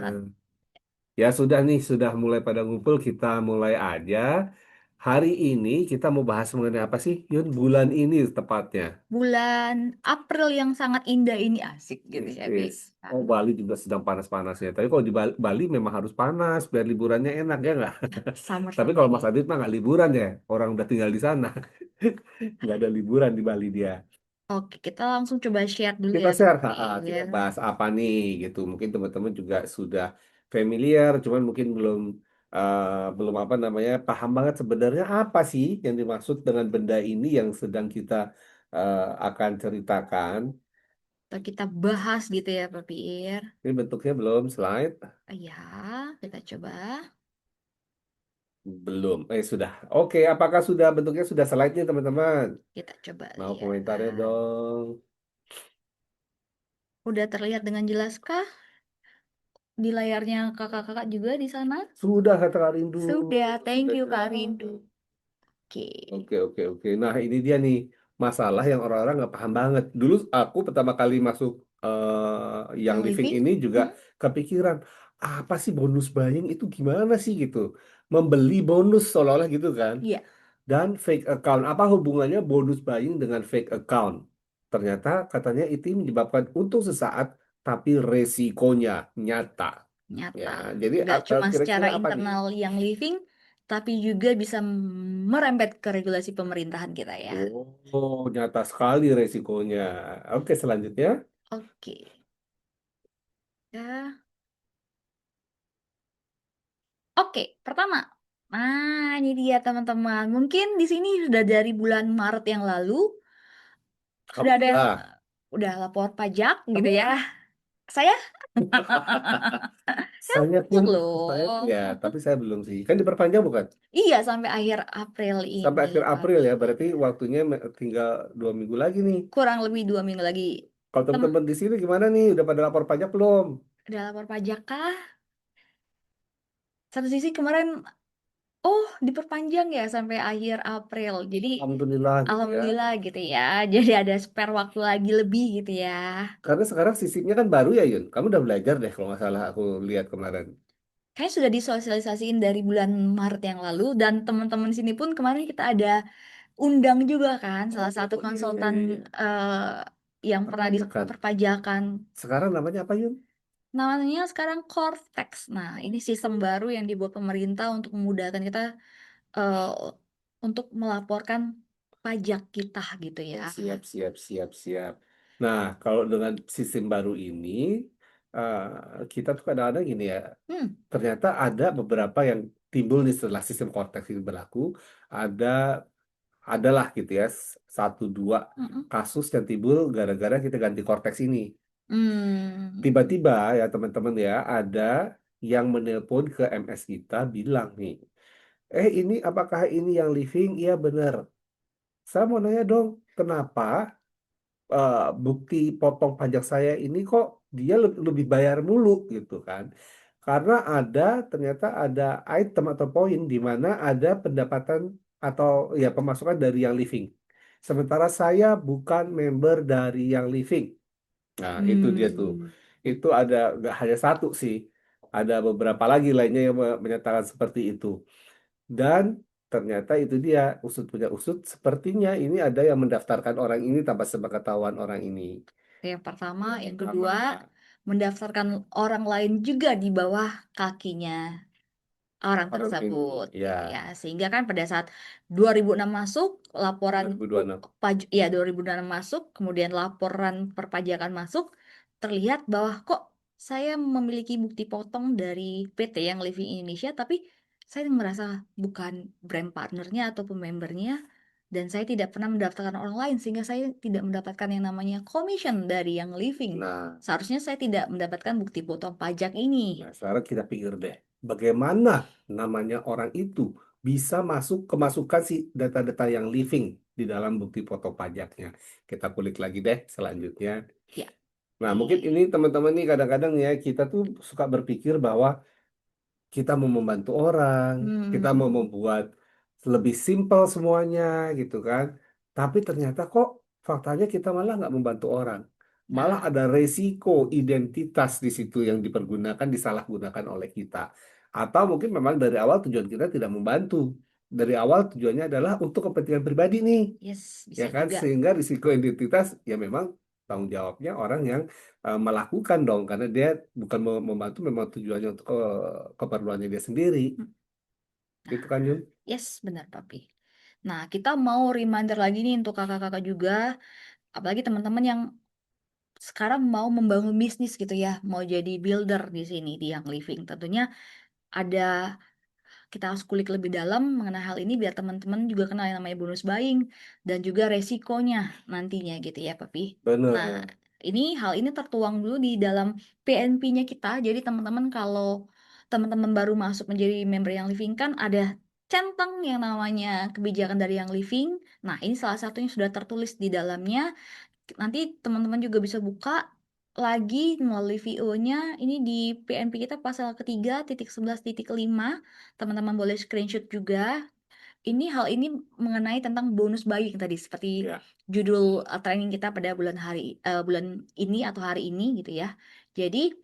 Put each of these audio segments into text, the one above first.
banget. Ya sudah nih, sudah mulai pada ngumpul, kita mulai aja. Hari ini kita mau bahas mengenai apa sih, Yun? Bulan ini tepatnya. Bulan April yang sangat indah ini asik gitu ya, Bi. Is. Oh, Bali juga sedang panas-panasnya. Tapi kalau di Bali memang harus panas biar liburannya enak ya nggak? Tapi Summer-summer kalau Mas ini. Adit mah nggak liburan ya, orang udah tinggal di sana, nggak ada liburan di Bali dia. Oke, kita langsung coba share dulu Kita ya, share, kita Fir. bahas apa nih gitu. Mungkin teman-teman juga sudah familiar, cuman mungkin belum apa namanya paham banget sebenarnya apa sih yang dimaksud dengan benda ini yang sedang kita akan ceritakan. Atau kita bahas gitu ya, Pak Fir. Ini bentuknya belum slide, Ya, kita coba. belum. Sudah. Oke, apakah sudah bentuknya sudah slide-nya teman-teman? Kita coba Mau komentarnya lihat. dong. Udah terlihat dengan jelaskah di layarnya kakak-kakak juga di sana? Sudah kata Kak Rindu, Sudah, thank sudah you Kak jelas. Rindu. Oke, Oke, oke, oke. Nah, ini dia nih masalah yang orang-orang nggak paham banget. Dulu aku pertama kali masuk yang yang living living? ini juga Hmm? kepikiran, apa sih bonus buying itu gimana sih gitu. Membeli bonus seolah-olah gitu kan. Iya, Dan fake account. Apa hubungannya bonus buying dengan fake account? Ternyata katanya itu menyebabkan untung sesaat, tapi resikonya nyata. Ya, nyata. jadi Nggak cuma kira-kira secara apa nih? internal yang living, tapi juga bisa merembet ke regulasi pemerintahan kita ya. Oh, nyata sekali resikonya. Oke, selanjutnya. Oke, ya. Oke, pertama. Nah, ini dia teman-teman. Mungkin di sini sudah dari bulan Maret yang lalu Kamu sudah ada yang udah. udah lapor pajak gitu Kamu ya. udah. Saya Saya pun, saya belum. ya, tapi saya belum sih. Kan diperpanjang bukan? Iya, sampai akhir April Sampai ini, akhir Pak April ya, Fir. berarti waktunya tinggal 2 minggu lagi nih. Kurang lebih 2 minggu lagi. Kalau Tem teman-teman di sini gimana nih? Udah pada lapor pajak belum? Udah lapor pajak kah? Satu sisi kemarin, oh diperpanjang ya sampai akhir April. Jadi Alhamdulillah gitu ya. alhamdulillah gitu ya. Jadi ada spare waktu lagi lebih gitu ya. Karena sekarang sistemnya kan baru ya, Yun. Kamu udah belajar deh kalau nggak salah aku lihat kemarin. Kayaknya sudah disosialisasiin dari bulan Maret yang lalu dan teman-teman sini pun kemarin kita ada undang juga kan salah satu Oh iya, iya, konsultan iya, iya. yang pernah di Perpajakan. perpajakan. Sekarang namanya apa, Yun? Namanya sekarang Cortex. Nah, ini sistem baru yang dibuat pemerintah untuk memudahkan kita eh, untuk melaporkan pajak kita gitu ya. Oh, siap, siap, siap, siap. Nah, kalau dengan sistem baru ini, kita tuh kadang-kadang gini ya, Hmm, ternyata ada beberapa yang timbul nih setelah sistem Cortex ini berlaku, ada adalah gitu ya, satu dua mm-mm. kasus yang timbul gara-gara kita ganti Cortex ini. Hmm, Tiba-tiba ya teman-teman ya, ada yang menelpon ke MS kita bilang nih, ini apakah ini yang living? Iya benar. Saya mau nanya dong, kenapa bukti potong pajak saya ini kok dia lebih bayar mulu gitu kan? Karena ternyata ada item atau poin di mana ada pendapatan atau ya pemasukan dari yang living. Sementara saya bukan member dari yang living. Nah, itu dia tuh. hmm. Itu ada nggak hanya satu sih. Ada beberapa lagi lainnya yang menyatakan seperti itu. Dan ternyata itu dia usut punya usut. Sepertinya ini ada yang mendaftarkan orang ini tanpa sepengetahuan orang ini. Yang pertama, yang Sama. kedua, mendaftarkan orang lain juga di bawah kakinya orang Orang ini. tersebut Ya, gitu ya. Sehingga kan pada saat 2006 masuk laporan 2026. ya 2006 masuk, kemudian laporan perpajakan masuk, terlihat bahwa kok saya memiliki bukti potong dari PT yang Living Indonesia, tapi saya merasa bukan brand partnernya atau membernya dan saya tidak pernah mendaftarkan orang lain sehingga saya tidak mendapatkan yang namanya commission dari yang Living. Nah, Seharusnya saya tidak mendapatkan bukti potong pajak ini. sekarang kita pikir deh, bagaimana namanya orang itu bisa masuk kemasukan si data-data yang living di dalam bukti foto pajaknya. Kita kulik lagi deh selanjutnya. Ya. Nah, mungkin Oke. ini teman-teman nih kadang-kadang ya kita tuh suka berpikir bahwa kita mau membantu orang, kita mau Hmm, membuat lebih simpel semuanya gitu kan. Tapi ternyata kok faktanya kita malah nggak membantu orang. Malah Nah, ada resiko identitas di situ yang dipergunakan, disalahgunakan oleh kita. Atau mungkin memang dari awal tujuan kita tidak membantu. Dari awal tujuannya adalah untuk kepentingan pribadi nih, yes, ya bisa kan? juga. Sehingga risiko identitas ya memang tanggung jawabnya orang yang melakukan dong, karena dia bukan membantu, memang tujuannya untuk keperluannya dia sendiri. Gitu kan, Yun? Yes, benar, Papi. Nah, kita mau reminder lagi nih untuk kakak-kakak juga, apalagi teman-teman yang sekarang mau membangun bisnis gitu ya, mau jadi builder di sini di Young Living. Tentunya ada kita harus kulik lebih dalam mengenai hal ini biar teman-teman juga kenal yang namanya bonus buying dan juga resikonya nantinya gitu ya, Papi. Nah, Bener. hal ini tertuang dulu di dalam PNP-nya kita. Jadi teman-teman kalau teman-teman baru masuk menjadi member yang Living kan ada centang yang namanya kebijakan dari yang Living. Nah, ini salah satunya sudah tertulis di dalamnya. Nanti teman-teman juga bisa buka lagi melalui VO-nya. Ini di PNP kita pasal ketiga titik 11.5. Teman-teman boleh screenshot juga. Hal ini mengenai tentang bonus buying tadi seperti Ya, judul training kita pada bulan ini atau hari ini gitu ya. Jadi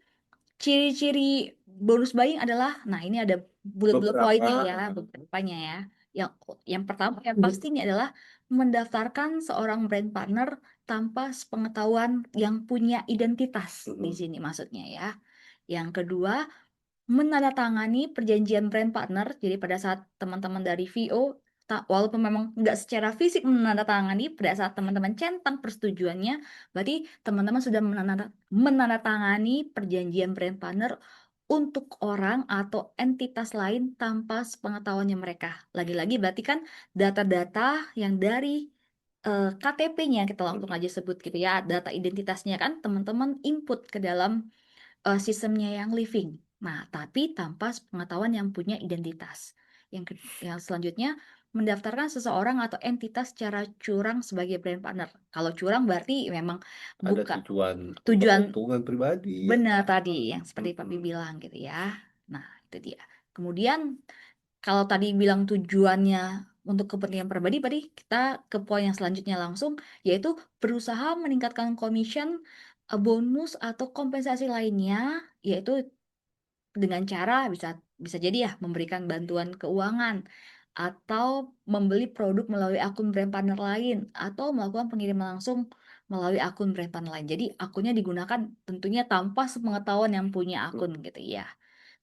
ciri-ciri bonus buying adalah, nah ini ada bullet beberapa. poinnya ya, beberapanya ya. Yang yang pertama yang pasti ini adalah mendaftarkan seorang brand partner tanpa sepengetahuan yang punya identitas di Mm-mm. sini maksudnya ya. Yang kedua, menandatangani perjanjian brand partner. Jadi pada saat teman-teman dari VO, walaupun memang nggak secara fisik menandatangani, pada saat teman-teman centang persetujuannya, berarti teman-teman sudah menandatangani perjanjian brand partner untuk orang atau entitas lain tanpa sepengetahuannya mereka. Lagi-lagi berarti kan data-data yang dari KTP-nya kita langsung aja sebut gitu ya, data identitasnya kan teman-teman input ke dalam sistemnya yang living. Nah, tapi tanpa pengetahuan yang punya identitas. Yang selanjutnya, mendaftarkan seseorang atau entitas secara curang sebagai brand partner. Kalau curang berarti memang Ada buka tujuan untuk tujuan keuntungan pribadi. benar tadi yang seperti Papi Mm-mm. bilang gitu ya. Nah, itu dia. Kemudian kalau tadi bilang tujuannya untuk kepentingan pribadi, tadi kita ke poin yang selanjutnya langsung, yaitu berusaha meningkatkan commission, bonus atau kompensasi lainnya, yaitu dengan cara bisa bisa jadi ya memberikan bantuan keuangan atau membeli produk melalui akun brand partner lain atau melakukan pengiriman langsung melalui akun brand partner lain. Jadi akunnya digunakan tentunya tanpa sepengetahuan yang punya akun gitu ya.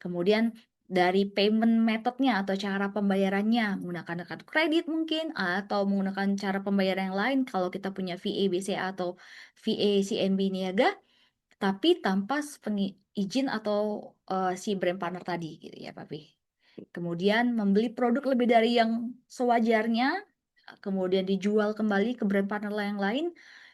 Kemudian dari payment methodnya atau cara pembayarannya menggunakan kartu kredit mungkin atau menggunakan cara pembayaran yang lain kalau kita punya VA BCA atau VA CNB Niaga tapi tanpa izin atau si brand partner tadi gitu ya Papi. Kemudian membeli produk lebih dari yang sewajarnya, kemudian dijual kembali ke brand partner yang lain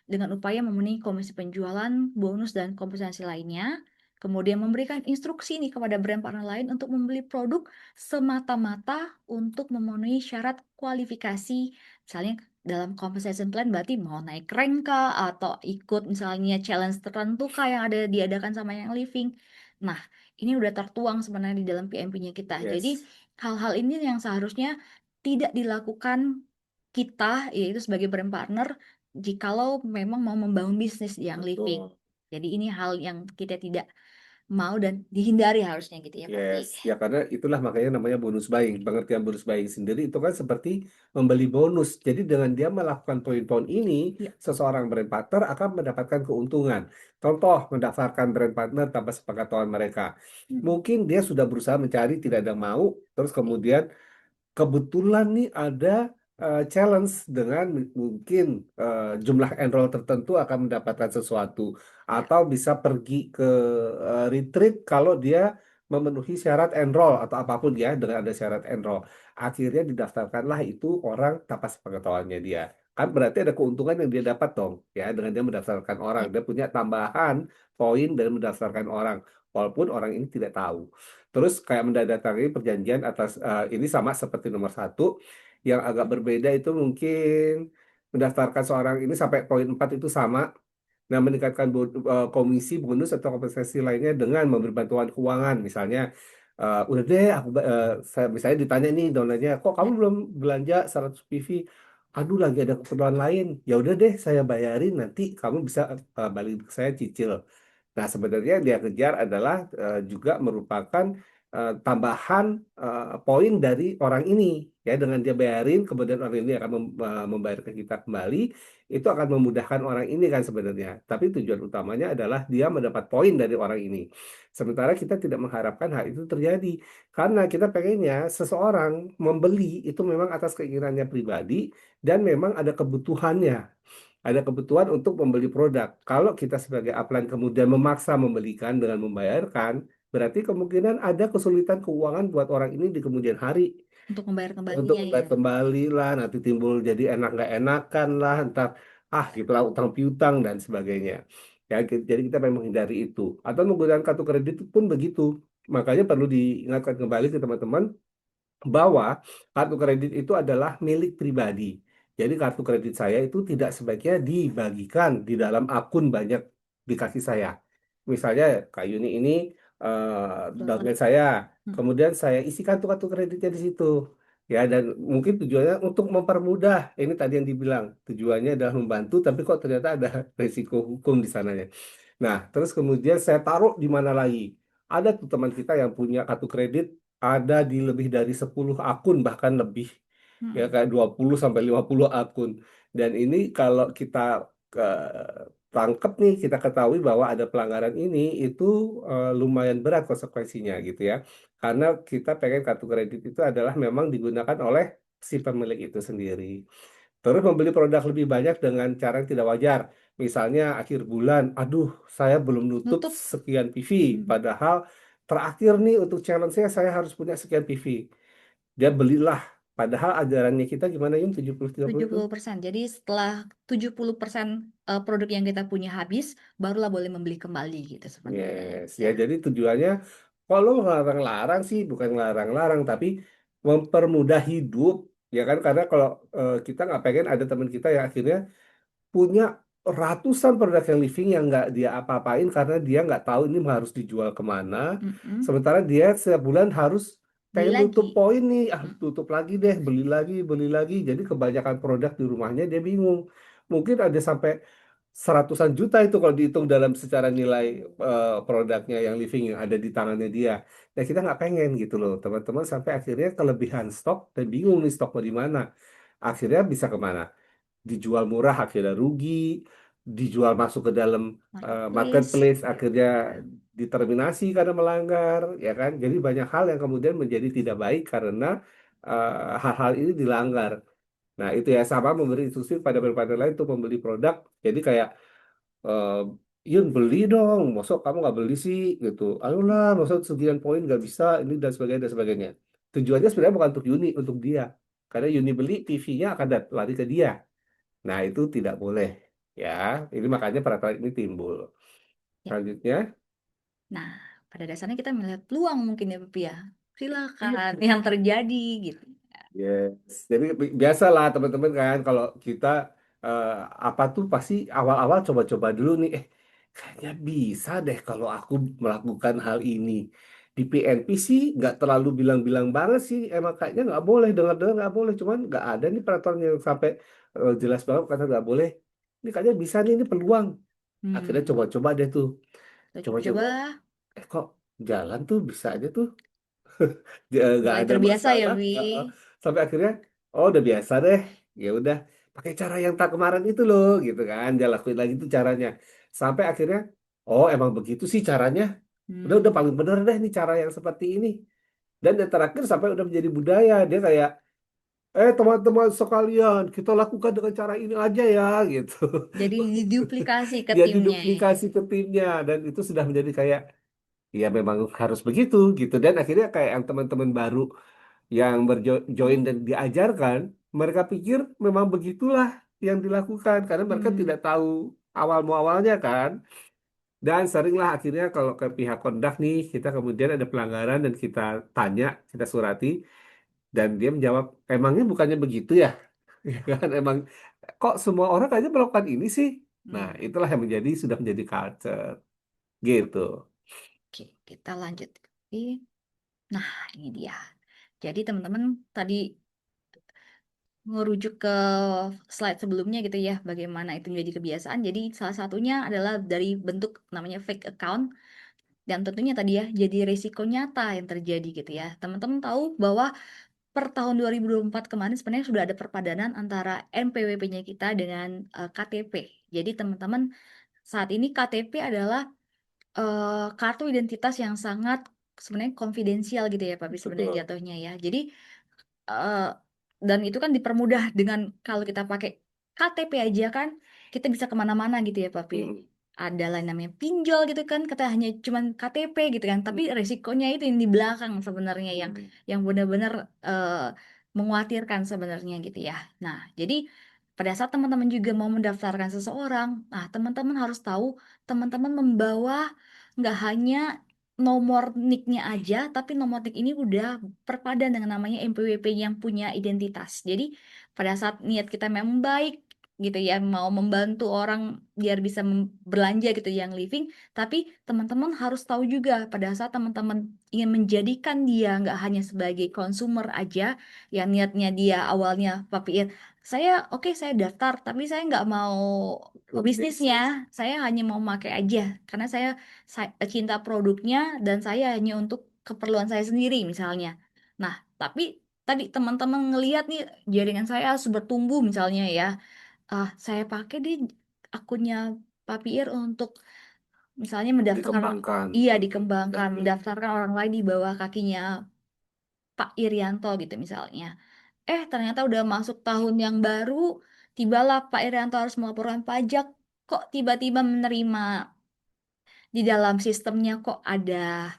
dengan upaya memenuhi komisi penjualan, bonus dan kompensasi lainnya. Kemudian memberikan instruksi nih kepada brand partner lain untuk membeli produk semata-mata untuk memenuhi syarat kualifikasi. Misalnya dalam compensation plan berarti mau naik rank kah atau ikut misalnya challenge tertentu kah yang ada diadakan sama yang living. Nah, ini udah tertuang sebenarnya di dalam PMP-nya kita. Jadi Yes, hal-hal ini yang seharusnya tidak dilakukan kita, yaitu sebagai brand partner, jikalau memang mau membangun bisnis yang living. betul. Jadi ini hal yang kita tidak mau dan dihindari harusnya gitu ya, Papi. Yes, ya karena itulah makanya namanya bonus buying. Pengertian bonus buying sendiri itu kan seperti membeli bonus. Jadi dengan dia melakukan poin-poin ini, Ya. seseorang brand partner akan mendapatkan keuntungan. Contoh, mendaftarkan brand partner tanpa sepengetahuan mereka. Hmm. Mungkin dia sudah berusaha mencari, tidak ada yang mau, terus kemudian kebetulan nih ada challenge dengan mungkin jumlah enroll tertentu akan mendapatkan sesuatu Ya. atau bisa pergi ke retreat kalau dia memenuhi syarat enroll atau apapun ya dengan ada syarat enroll. Akhirnya didaftarkanlah itu orang tanpa sepengetahuannya dia. Kan berarti ada keuntungan yang dia dapat dong ya dengan dia mendaftarkan orang. Ya. Dia punya tambahan poin dan mendaftarkan orang walaupun orang ini tidak tahu. Terus kayak menandatangani perjanjian atas ini sama seperti nomor satu. Yang agak berbeda itu mungkin mendaftarkan seorang ini sampai poin 4 itu sama. Nah, meningkatkan komisi, bonus atau kompensasi lainnya dengan memberi bantuan keuangan. Misalnya, udah deh, misalnya ditanya nih donanya, kok kamu Ya. belum belanja 100 PV? aduh lagi ada keperluan lain, ya udah deh saya bayarin, nanti kamu bisa balik ke saya cicil. Nah, sebenarnya yang dia kejar adalah juga merupakan tambahan poin dari orang ini. Ya, dengan dia bayarin, kemudian orang ini akan membayar ke kita kembali, itu akan memudahkan orang ini kan sebenarnya. Tapi tujuan utamanya adalah dia mendapat poin dari orang ini. Sementara kita tidak mengharapkan hal itu terjadi. Karena kita pengennya seseorang membeli itu memang atas keinginannya pribadi dan memang ada kebutuhannya, ada kebutuhan untuk membeli produk. Kalau kita sebagai upline kemudian memaksa membelikan dengan membayarkan, berarti kemungkinan ada kesulitan keuangan buat orang ini di kemudian hari. Untuk membayar Untuk kembalinya ya. membayar kembali lah, nanti timbul jadi enak nggak enakan lah, ntar gitulah utang piutang dan sebagainya. Ya, jadi kita memang menghindari itu. Atau menggunakan kartu kredit pun begitu. Makanya perlu diingatkan kembali ke teman-teman bahwa kartu kredit itu adalah milik pribadi. Jadi kartu kredit saya itu tidak sebaiknya dibagikan di dalam akun banyak di kaki saya. Misalnya Kak Yuni ini Telepon. downline saya, Hmm. kemudian saya isikan tuh kartu kreditnya di situ. Ya, dan mungkin tujuannya untuk mempermudah. Ini tadi yang dibilang, tujuannya adalah membantu, tapi kok ternyata ada risiko hukum di sananya. Nah, terus kemudian saya taruh di mana lagi? Ada tuh teman kita yang punya kartu kredit ada di lebih dari 10 akun bahkan lebih, ya Hmm. kayak 20 sampai 50 akun. Dan ini kalau kita tangkep nih, kita ketahui bahwa ada pelanggaran ini, itu lumayan berat konsekuensinya gitu ya. Karena kita pengen kartu kredit itu adalah memang digunakan oleh si pemilik itu sendiri. Terus membeli produk lebih banyak dengan cara yang tidak wajar. Misalnya akhir bulan, aduh saya belum nutup Nutup. sekian PV. Hmm. Padahal terakhir nih untuk challenge-nya saya harus punya sekian PV. Dia belilah. Padahal ajarannya kita gimana Yum? 70-30 tujuh itu? puluh persen. Jadi setelah 70% produk yang kita punya habis, barulah boleh membeli kembali gitu sebenarnya. Yes. Ya Ya. jadi tujuannya, kalau ngelarang-larang sih bukan ngelarang-larang, tapi mempermudah hidup. Ya kan, karena kalau kita nggak pengen ada teman kita yang akhirnya punya ratusan produk yang living yang nggak dia apa-apain karena dia nggak tahu ini harus dijual kemana. Mm-mm. Sementara dia setiap bulan harus Beli pengen nutup lagi. poin nih, Mm. tutup lagi deh, beli lagi, beli lagi. Jadi kebanyakan produk di rumahnya dia bingung. Mungkin ada sampai seratusan juta itu kalau dihitung dalam secara nilai produknya yang living yang ada di tangannya dia. Ya kita nggak pengen gitu loh, teman-teman sampai akhirnya kelebihan stok dan bingung nih stok mau di mana. Akhirnya bisa kemana? Dijual murah akhirnya rugi, dijual masuk ke dalam Marketplace. marketplace akhirnya diterminasi karena melanggar, ya kan? Jadi banyak hal yang kemudian menjadi tidak baik karena hal-hal ini dilanggar. Nah, itu ya sama memberi instruksi pada provider lain untuk membeli produk. Jadi kayak eh Yun beli dong, masuk kamu nggak beli sih gitu. Ayolah, masuk sekian poin nggak bisa, ini dan sebagainya dan sebagainya. Tujuannya sebenarnya bukan untuk Yuni, untuk dia. Karena Yuni beli, PV-nya akan lari ke dia. Nah, itu tidak boleh. Ya, ini makanya peraturan ini timbul. Ya. Selanjutnya, Nah, pada dasarnya kita melihat peluang mungkin ya, Papi ya. iya. Silakan yang terjadi gitu. Yes. Jadi biasalah teman-teman kan kalau kita eh, apa tuh pasti awal-awal coba-coba dulu nih. Kayaknya bisa deh kalau aku melakukan hal ini. Di PNP sih nggak terlalu bilang-bilang banget sih. Emang kayaknya nggak boleh dengar-dengar nggak boleh. Cuman nggak ada nih peraturan yang sampai jelas banget karena nggak boleh. Ini kayaknya bisa nih ini peluang. Akhirnya Hmm. coba-coba deh tuh. Kita Coba-coba. coba-coba Kok jalan tuh bisa aja tuh. Nggak mulai ada terbiasa ya, masalah. Wi. Sampai akhirnya oh udah biasa deh, ya udah pakai cara yang tak kemarin itu loh gitu kan, dia lakuin lagi tuh caranya sampai akhirnya oh emang begitu sih caranya, udah Hmm. paling bener deh nih cara yang seperti ini. Dan yang terakhir sampai udah menjadi budaya dia kayak teman-teman sekalian kita lakukan dengan cara ini aja ya gitu. Jadi diduplikasi ke Dia timnya ya. diduplikasi ke timnya dan itu sudah menjadi kayak ya memang harus begitu gitu. Dan akhirnya kayak yang teman-teman baru yang berjoin dan diajarkan, mereka pikir memang begitulah yang dilakukan karena mereka Hmm. tidak tahu awal muawalnya kan. Dan seringlah akhirnya kalau ke pihak kondak nih, kita kemudian ada pelanggaran dan kita tanya, kita surati, dan dia menjawab, emangnya bukannya begitu ya? Ya kan, emang kok semua orang aja melakukan ini sih? Nah, Hmm. itulah yang sudah menjadi culture gitu. Oke, kita lanjut. Nah, ini dia. Jadi teman-teman tadi ngerujuk ke slide sebelumnya gitu ya, bagaimana itu menjadi kebiasaan. Jadi salah satunya adalah dari bentuk namanya fake account, dan tentunya tadi ya jadi risiko nyata yang terjadi gitu ya. Teman-teman tahu bahwa per tahun 2024 kemarin sebenarnya sudah ada perpadanan antara NPWP-nya kita dengan KTP. Jadi teman-teman, saat ini KTP adalah kartu identitas yang sangat sebenarnya konfidensial gitu ya Pak, sebenarnya Betul. jatuhnya ya. Jadi eh, dan itu kan dipermudah dengan kalau kita pakai KTP aja kan kita bisa kemana-mana gitu ya Papi. Mm, Ada lain namanya pinjol gitu kan, kita hanya cuman KTP gitu kan, tapi resikonya itu yang di belakang sebenarnya yang benar-benar eh, mengkhawatirkan sebenarnya gitu ya. Nah, jadi pada saat teman-teman juga mau mendaftarkan seseorang, nah teman-teman harus tahu teman-teman membawa nggak hanya nomor nicknya aja, tapi nomor nick ini udah perpadan dengan namanya NPWP yang punya identitas. Jadi pada saat niat kita memang baik gitu ya, mau membantu orang biar bisa belanja gitu yang living, tapi teman-teman harus tahu juga pada saat teman-teman ingin menjadikan dia nggak hanya sebagai konsumer aja, yang niatnya dia awalnya Papi, saya oke saya daftar, tapi saya nggak mau bisnisnya, saya hanya mau pakai aja karena saya cinta produknya dan saya hanya untuk keperluan saya sendiri misalnya. Nah, tapi tadi teman-teman ngelihat nih jaringan saya harus bertumbuh misalnya ya. Saya pakai di akunnya Papier untuk misalnya mendaftarkan, dikembangkan. iya Mm, dikembangkan, betul. mendaftarkan orang lain di bawah kakinya Pak Irianto gitu misalnya. Ternyata udah masuk tahun yang baru, tibalah Pak Irianto harus melaporkan pajak. Kok tiba-tiba menerima di dalam sistemnya kok ada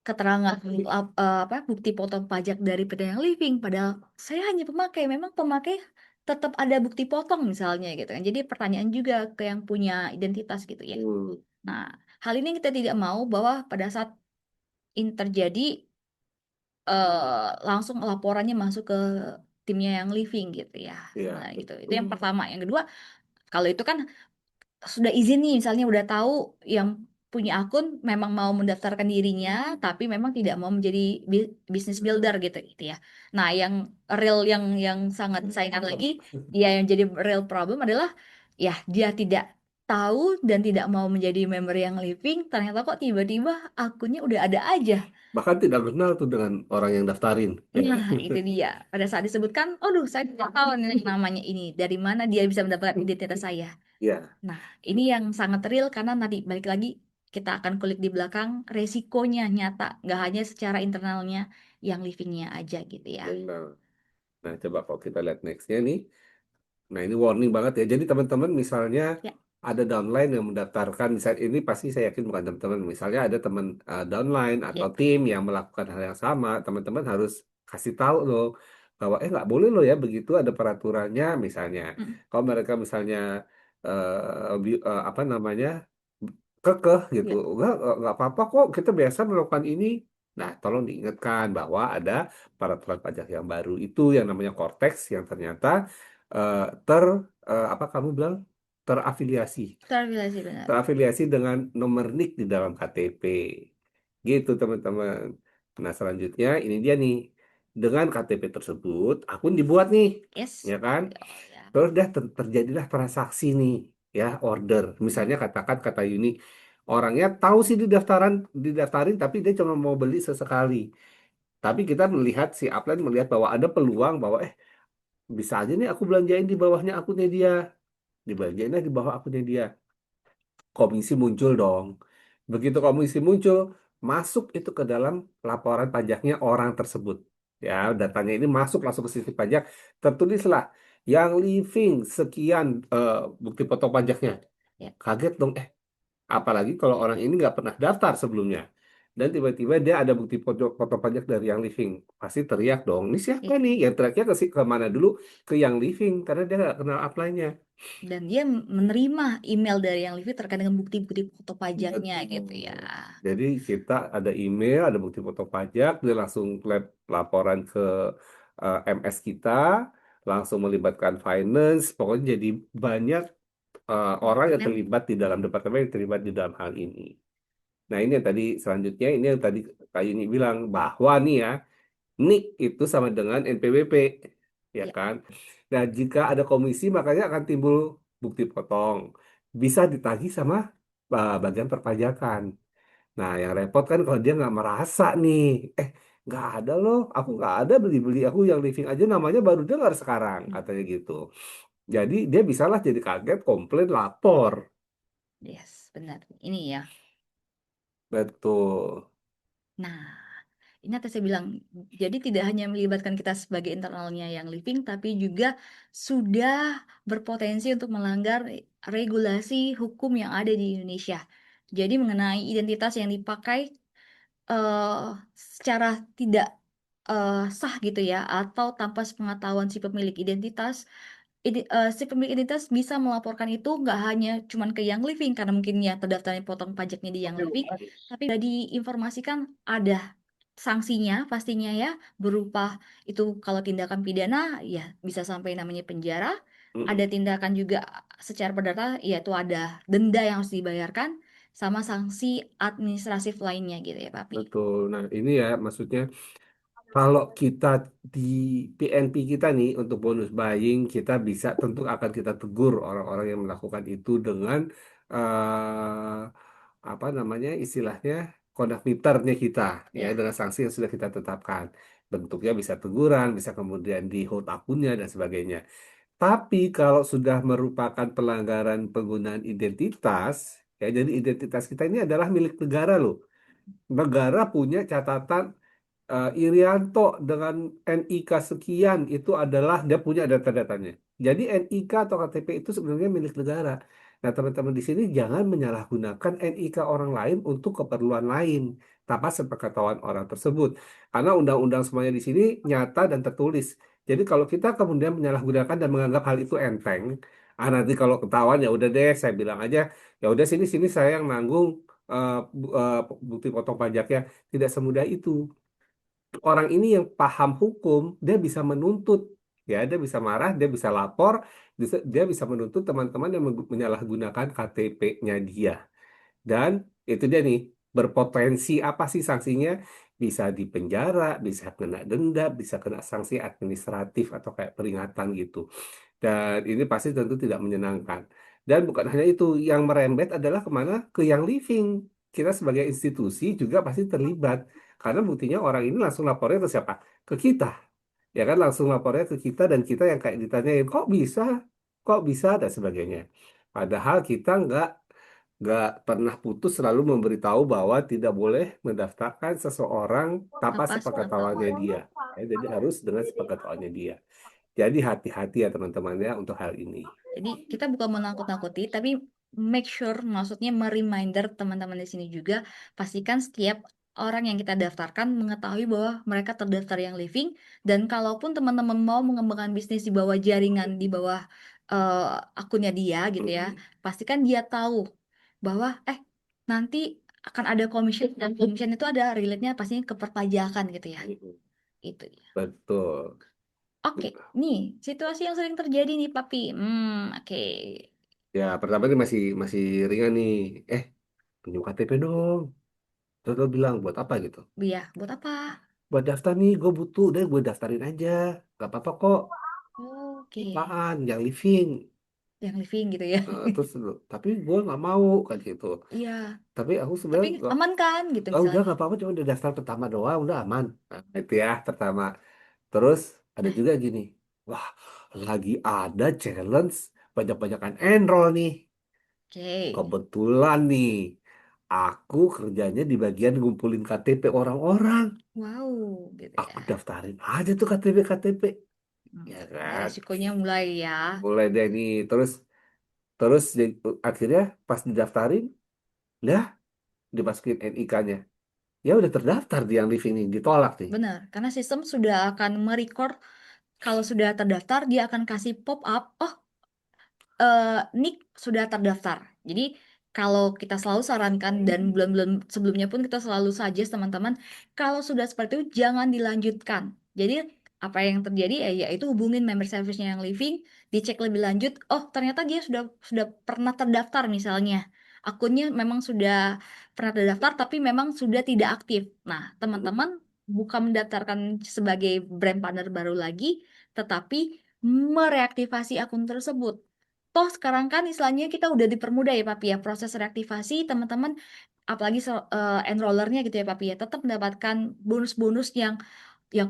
keterangan apa bukti potong pajak dari pedagang living, padahal saya hanya pemakai, memang pemakai tetap ada bukti potong misalnya gitu kan. Jadi pertanyaan juga ke yang punya identitas gitu ya. Hmm, Nah, hal ini kita tidak mau bahwa pada saat ini terjadi langsung laporannya masuk ke timnya yang living gitu ya. ya Nah, gitu. Itu yang betul. pertama. Yang kedua, kalau itu kan sudah izin nih, misalnya udah tahu yang punya akun memang mau mendaftarkan dirinya, tapi memang tidak mau menjadi business builder gitu ya. Nah, yang real yang sangat disayangkan lagi, ya yang jadi real problem adalah ya dia tidak tahu dan tidak mau menjadi member yang living, ternyata kok tiba-tiba akunnya udah ada aja. Bahkan tidak kenal tuh dengan orang yang daftarin. Ya. Nah, itu dia. Pada saat disebutkan, aduh, saya tidak tahu nih namanya ini. Dari mana dia bisa mendapatkan identitas saya? Ya, Nah, ini yang sangat real karena tadi balik lagi kita akan kulik di belakang resikonya nyata, nggak hanya secara internalnya yang livingnya aja gitu ya. benar. Nah, coba kalau kita lihat nextnya nih. Nah, ini warning banget ya. Jadi teman-teman misalnya Ya, ada downline yang mendaftarkan, misal ini pasti saya yakin bukan teman-teman. Misalnya ada teman downline atau ya. tim yang melakukan hal yang sama, teman-teman harus kasih tahu loh bahwa nggak boleh loh ya begitu ada peraturannya misalnya. Mm, Kalau mereka misalnya apa namanya kekeh gitu, ya. nggak apa-apa kok kita biasa melakukan ini. Nah, tolong diingatkan bahwa ada peraturan pajak yang baru itu yang namanya Cortex yang ternyata eh, ter apa kamu bilang terafiliasi Terafiliasi benar. terafiliasi dengan nomor NIK di dalam KTP. Gitu teman-teman. Nah, selanjutnya ini dia nih. Dengan KTP tersebut, akun dibuat nih, Yes. ya kan? Oh, ya. Terus dah terjadilah transaksi nih, ya order. Mm, Misalnya katakan kata Yuni, orangnya tahu sih didaftarin, tapi dia cuma mau beli sesekali. Tapi kita melihat si upline melihat bahwa ada peluang bahwa bisa aja nih aku belanjain di bawahnya akunnya dia, dibelanjainnya di bawah akunnya dia. Komisi muncul dong. Begitu komisi muncul, masuk itu ke dalam laporan pajaknya orang tersebut. Ya, datanya ini masuk langsung ke sistem pajak, tertulislah yang living sekian bukti potong pajaknya. ya. Kaget dong, apalagi kalau orang ini nggak pernah daftar sebelumnya. Dan tiba-tiba dia ada bukti potong pajak dari yang living. Pasti teriak dong, ini siapa Ya. nih? Yang teriaknya ke mana dulu? Ke yang living, karena dia nggak kenal upline-nya. Dan dia menerima email dari yang living terkait dengan bukti-bukti foto pajaknya gitu ya. Betul. Jadi kita ada email, ada bukti foto pajak, dia langsung laporan ke MS kita, langsung melibatkan finance, pokoknya jadi banyak orang yang Departemen. terlibat di dalam departemen yang terlibat di dalam hal ini. Nah ini yang tadi selanjutnya ini yang tadi Kak Yuni bilang bahwa nih ya, NIK itu sama dengan NPWP. ya Ya. kan? Nah, jika ada komisi, makanya akan timbul bukti potong. Bisa ditagih sama bagian perpajakan. Nah, yang repot kan kalau dia nggak merasa nih, eh nggak ada loh, aku nggak ada beli-beli, aku yang living aja namanya baru dengar sekarang, katanya gitu. Jadi dia bisalah jadi kaget, komplain, lapor. Yes, benar. Ini ya. Betul. Nah, ini tadi saya bilang, jadi tidak hanya melibatkan kita sebagai internalnya yang living, tapi juga sudah berpotensi untuk melanggar regulasi hukum yang ada di Indonesia. Jadi mengenai identitas yang dipakai eh, secara tidak sah gitu ya, atau tanpa sepengetahuan si pemilik identitas, si pemilik identitas bisa melaporkan itu nggak hanya cuman ke Yang Living karena mungkin ya terdaftarnya potong pajaknya di Yang Living, tapi udah diinformasikan ada sanksinya pastinya ya, berupa itu kalau tindakan pidana ya bisa sampai namanya penjara, ada Mm-mm. tindakan juga secara perdata yaitu ada denda yang harus dibayarkan sama sanksi administratif lainnya gitu ya Papi. Betul. Nah, ini ya maksudnya kalau kita di PNP kita nih untuk bonus buying, kita bisa tentu akan kita tegur orang-orang yang melakukan itu dengan apa namanya istilahnya conduct meternya kita ya Ya, dengan sanksi yang sudah kita tetapkan. Bentuknya bisa teguran, bisa kemudian di hold akunnya dan sebagainya. Tapi kalau sudah merupakan pelanggaran penggunaan identitas, ya jadi identitas kita ini adalah milik negara loh. Negara punya catatan Irianto dengan NIK sekian itu adalah dia punya data-datanya. Jadi NIK atau KTP itu sebenarnya milik negara. Nah, teman-teman di sini jangan menyalahgunakan NIK orang lain untuk keperluan lain tanpa sepengetahuan orang tersebut. Karena undang-undang semuanya di sini nyata dan tertulis. Jadi kalau kita kemudian menyalahgunakan dan menganggap hal itu enteng, nanti kalau ketahuan ya udah deh saya bilang aja ya udah sini sini saya yang nanggung bukti potong pajaknya. Tidak semudah itu orang ini yang paham hukum, dia bisa menuntut, ya, dia bisa marah, dia bisa lapor, dia bisa menuntut teman-teman yang menyalahgunakan KTP-nya dia. Dan itu dia nih, berpotensi apa sih sanksinya? Bisa dipenjara, bisa kena denda, bisa kena sanksi administratif atau kayak peringatan gitu. Dan ini pasti tentu tidak menyenangkan. Dan bukan hanya itu, yang merembet adalah kemana? Ke yang living. Kita sebagai institusi juga pasti terlibat. Karena buktinya orang ini langsung lapornya ke siapa? Ke kita. Ya kan langsung lapornya ke kita dan kita yang kayak ditanyain, kok bisa? Kok bisa? Dan sebagainya. Padahal kita nggak pernah putus selalu memberitahu bahwa tidak boleh mendaftarkan seseorang tanpa apa sepengetahuannya sepengetahuan. dia. Ya, jadi harus dengan sepengetahuannya dia. Jadi hati-hati ya teman-teman ya untuk hal ini. Jadi kita bukan menakut-nakuti, tapi make sure, maksudnya mereminder teman-teman di sini juga, pastikan setiap orang yang kita daftarkan mengetahui bahwa mereka terdaftar yang living, dan kalaupun teman-teman mau mengembangkan bisnis di bawah jaringan, di bawah akunnya dia gitu ya, Mm-mm. pastikan dia tahu bahwa nanti akan ada commission, dan commission itu ada relate-nya pastinya ke perpajakan gitu ya. Mm-mm. Itu ya. Betul. Oke, nih situasi yang sering terjadi nih Papi. Oke. Ya pertama ini masih masih ringan nih. Eh pinjam KTP dong. Terus lo bilang buat apa gitu? Iya, buat apa? Buat daftar nih, gue butuh. Udah gue daftarin aja. Gak apa-apa kok. Oke, Apaan? Yang living. yang living gitu ya. Terus tapi gue nggak mau kan gitu. Iya, Tapi aku tapi sebenarnya nggak. aman kan gitu Oh, udah misalnya. nggak apa-apa. Cuma udah daftar pertama doang. Udah aman. Nah, itu ya pertama. Terus ada Nah, juga gini. Wah, lagi ada challenge banyak-banyakan enroll nih. oke. Kebetulan nih, aku kerjanya di bagian ngumpulin KTP orang-orang. Wow, gitu Aku ya. daftarin aja tuh KTP-KTP. Hmm, Ya Ini kan? resikonya mulai ya. Mulai deh nih. Terus terus akhirnya pas didaftarin, dah dimasukin NIK-nya. Ya udah terdaftar di yang living ini. Ditolak nih. Benar, karena sistem sudah akan merecord kalau sudah terdaftar dia akan kasih pop up. Oh, Nick sudah terdaftar. Jadi kalau kita selalu sarankan dan bulan-bulan sebelumnya pun kita selalu suggest teman-teman kalau sudah seperti itu jangan dilanjutkan. Jadi apa yang terjadi yaitu hubungin member service-nya yang living, dicek lebih lanjut. Oh, ternyata dia sudah pernah terdaftar misalnya. Akunnya memang sudah pernah terdaftar tapi memang sudah tidak aktif. Nah, teman-teman bukan mendaftarkan sebagai brand partner baru lagi, tetapi mereaktivasi akun tersebut. Toh sekarang kan istilahnya kita udah dipermudah ya Papi ya proses reaktivasi teman-teman, apalagi enrollernya gitu ya Papi ya, tetap mendapatkan bonus-bonus yang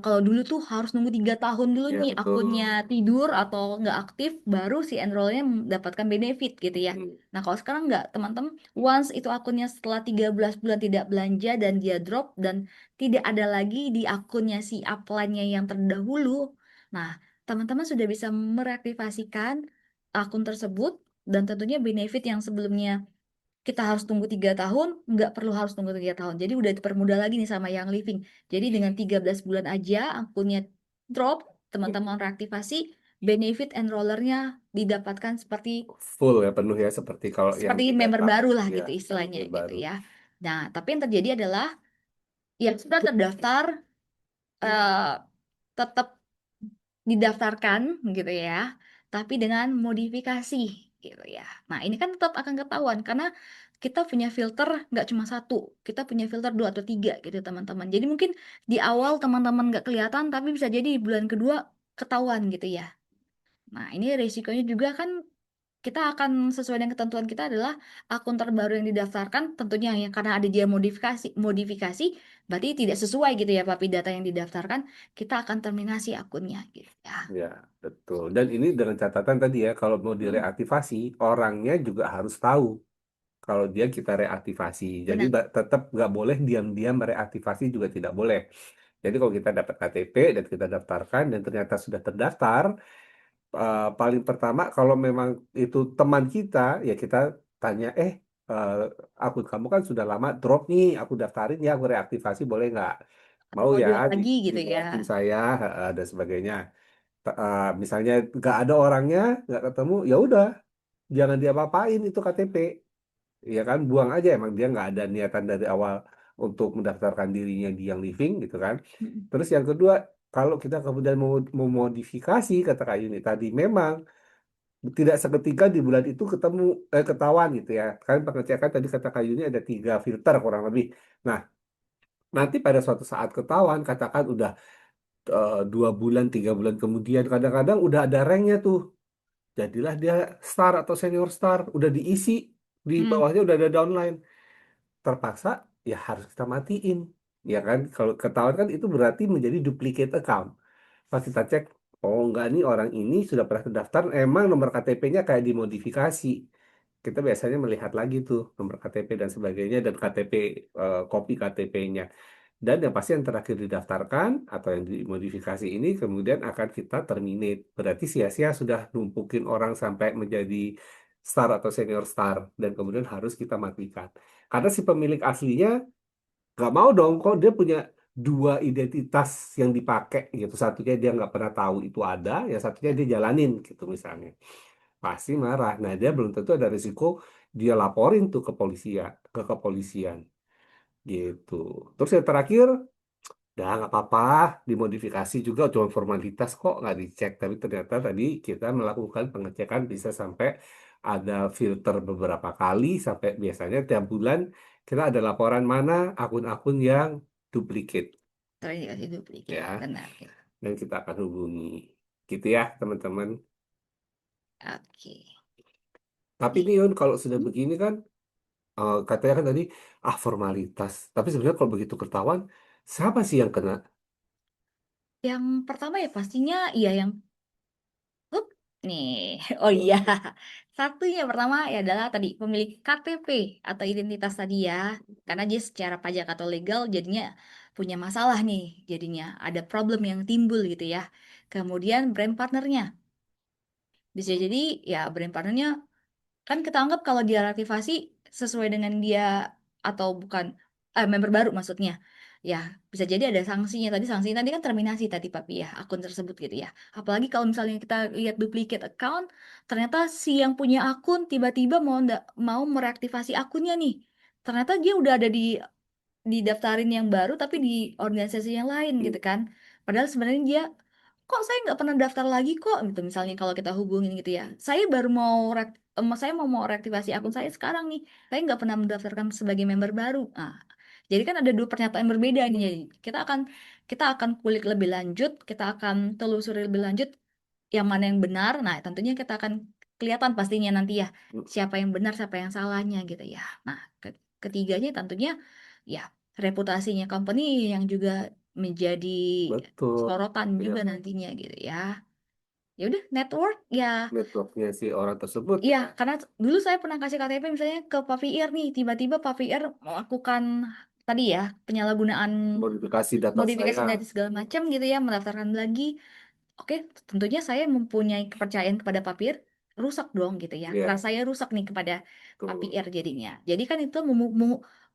kalau dulu tuh harus nunggu 3 tahun dulu Ya nih akunnya betul. tidur atau nggak aktif baru si enrollnya mendapatkan benefit gitu ya. Hmm. Nah kalau sekarang nggak teman-teman, once itu akunnya setelah 13 bulan tidak belanja dan dia drop dan tidak ada lagi di akunnya si upline-nya yang terdahulu. Nah teman-teman sudah bisa mereaktivasikan akun tersebut dan tentunya benefit yang sebelumnya kita harus tunggu 3 tahun, nggak perlu harus tunggu 3 tahun. Jadi udah dipermudah lagi nih sama yang living. Jadi dengan 13 bulan aja akunnya drop, teman-teman reaktivasi, benefit enrollernya didapatkan seperti Full ya, penuh ya, seperti kalau yang seperti di member beta. baru lah Ya, gitu istilahnya member gitu baru. ya. Nah, tapi yang terjadi adalah yang sudah terdaftar eh, tetap didaftarkan gitu ya, tapi dengan modifikasi gitu ya. Nah, ini kan tetap akan ketahuan karena kita punya filter nggak cuma satu, kita punya filter dua atau tiga gitu teman-teman. Jadi mungkin di awal teman-teman nggak kelihatan, tapi bisa jadi di bulan kedua ketahuan gitu ya. Nah, ini resikonya juga kan kita akan sesuai dengan ketentuan kita adalah akun terbaru yang didaftarkan tentunya ya karena ada dia modifikasi berarti tidak sesuai gitu ya Papi data yang didaftarkan kita akan terminasi akunnya gitu ya. Ya, betul. Dan ini dengan catatan tadi ya, kalau mau Hmm, direaktivasi, orangnya juga harus tahu kalau dia kita reaktivasi. Jadi benar. tetap nggak boleh diam-diam mereaktivasi juga tidak boleh. Jadi kalau kita dapat KTP dan kita daftarkan dan ternyata sudah terdaftar, paling pertama kalau memang itu teman kita, ya kita tanya, eh, akun kamu kan sudah lama drop nih, aku daftarin ya, aku reaktivasi boleh nggak? Atau Mau mau ya, jual lagi gitu ya. dibuatin saya dan sebagainya. Misalnya nggak ada orangnya, nggak ketemu, ya udah, jangan diapa-apain itu KTP. Ya kan, buang aja, emang dia nggak ada niatan dari awal untuk mendaftarkan dirinya di yang living gitu kan. Mm-mm. Terus yang kedua, kalau kita kemudian mau memodifikasi kata Kak Yuni tadi, memang tidak seketika di bulan itu ketemu, ketahuan gitu ya. Kan pengecekan tadi kata Kak Yuni ada 3 filter kurang lebih. Nah, nanti pada suatu saat ketahuan, katakan udah 2 bulan, 3 bulan kemudian, kadang-kadang udah ada ranknya tuh. Jadilah dia star atau senior star, udah diisi, di Hmm. bawahnya udah ada downline. Terpaksa ya harus kita matiin. Ya kan, kalau ketahuan kan itu berarti menjadi duplicate account. Pas kita cek, oh enggak, nih orang ini sudah pernah terdaftar, emang nomor KTP-nya kayak dimodifikasi. Kita biasanya melihat lagi tuh nomor KTP dan sebagainya dan KTP, kopi KTP-nya. Dan yang pasti yang terakhir didaftarkan atau yang dimodifikasi ini kemudian akan kita terminate. Berarti sia-sia sudah numpukin orang sampai menjadi star atau senior star dan kemudian harus kita matikan. Karena si pemilik aslinya nggak mau dong kok dia punya 2 identitas yang dipakai gitu. Satunya dia nggak pernah tahu itu ada, yang satunya dia jalanin gitu misalnya. Pasti marah. Nah, dia belum tentu ada risiko dia laporin tuh ke kepolisian gitu. Terus yang terakhir, dah nggak apa-apa, dimodifikasi juga cuma formalitas kok, nggak dicek. Tapi ternyata tadi kita melakukan pengecekan bisa sampai ada filter beberapa kali, sampai biasanya tiap bulan kita ada laporan mana akun-akun yang duplicate Terindikasi duplicate, ya, benar gitu. dan kita akan hubungi. Gitu ya, teman-teman. Oke. Tapi Iya. nih Yun, kalau sudah Hmm. begini kan, katanya kan tadi, formalitas. Tapi sebenarnya kalau begitu ketahuan, siapa sih yang kena? Yang pertama ya pastinya iya yang Up, nih. Oh iya. Satunya pertama ya adalah tadi pemilik KTP atau identitas tadi ya. Karena dia secara pajak atau legal jadinya punya masalah nih. Jadinya ada problem yang timbul gitu ya. Kemudian brand partnernya. Bisa jadi ya brand partnernya kan kita anggap kalau dia reaktivasi sesuai dengan dia atau bukan member baru maksudnya. Ya, bisa jadi ada sanksinya. Tadi kan terminasi tadi Papi ya, akun tersebut gitu ya. Apalagi kalau misalnya kita lihat duplicate account, ternyata si yang punya akun tiba-tiba mau mereaktivasi akunnya nih. Ternyata dia udah ada didaftarin yang baru tapi di organisasi yang lain gitu kan. Padahal sebenarnya dia kok saya nggak pernah daftar lagi kok gitu misalnya kalau kita hubungin gitu ya. Saya baru saya mau reaktivasi akun saya sekarang nih. Saya nggak pernah mendaftarkan sebagai member baru. Nah, Jadi kan ada dua pernyataan berbeda nih. Jadi kita akan kulik lebih lanjut, kita akan telusuri lebih lanjut yang mana yang benar. Nah, tentunya kita akan kelihatan pastinya nanti ya siapa yang benar, siapa yang salahnya gitu ya. Nah, ketiganya tentunya ya reputasinya company yang juga menjadi Betul. sorotan Ya, juga nantinya gitu ya. Ya udah network ya. networknya si orang tersebut. Iya, karena dulu saya pernah kasih KTP misalnya ke Pak Fier nih, tiba-tiba Pak Fier melakukan tadi ya penyalahgunaan Modifikasi data modifikasi saya. dari segala macam gitu ya, mendaftarkan lagi. Oke, tentunya saya mempunyai kepercayaan kepada Pak Fier, rusak dong gitu ya. Ya, Rasa saya rusak nih kepada Pak betul. Fier jadinya. Jadi kan itu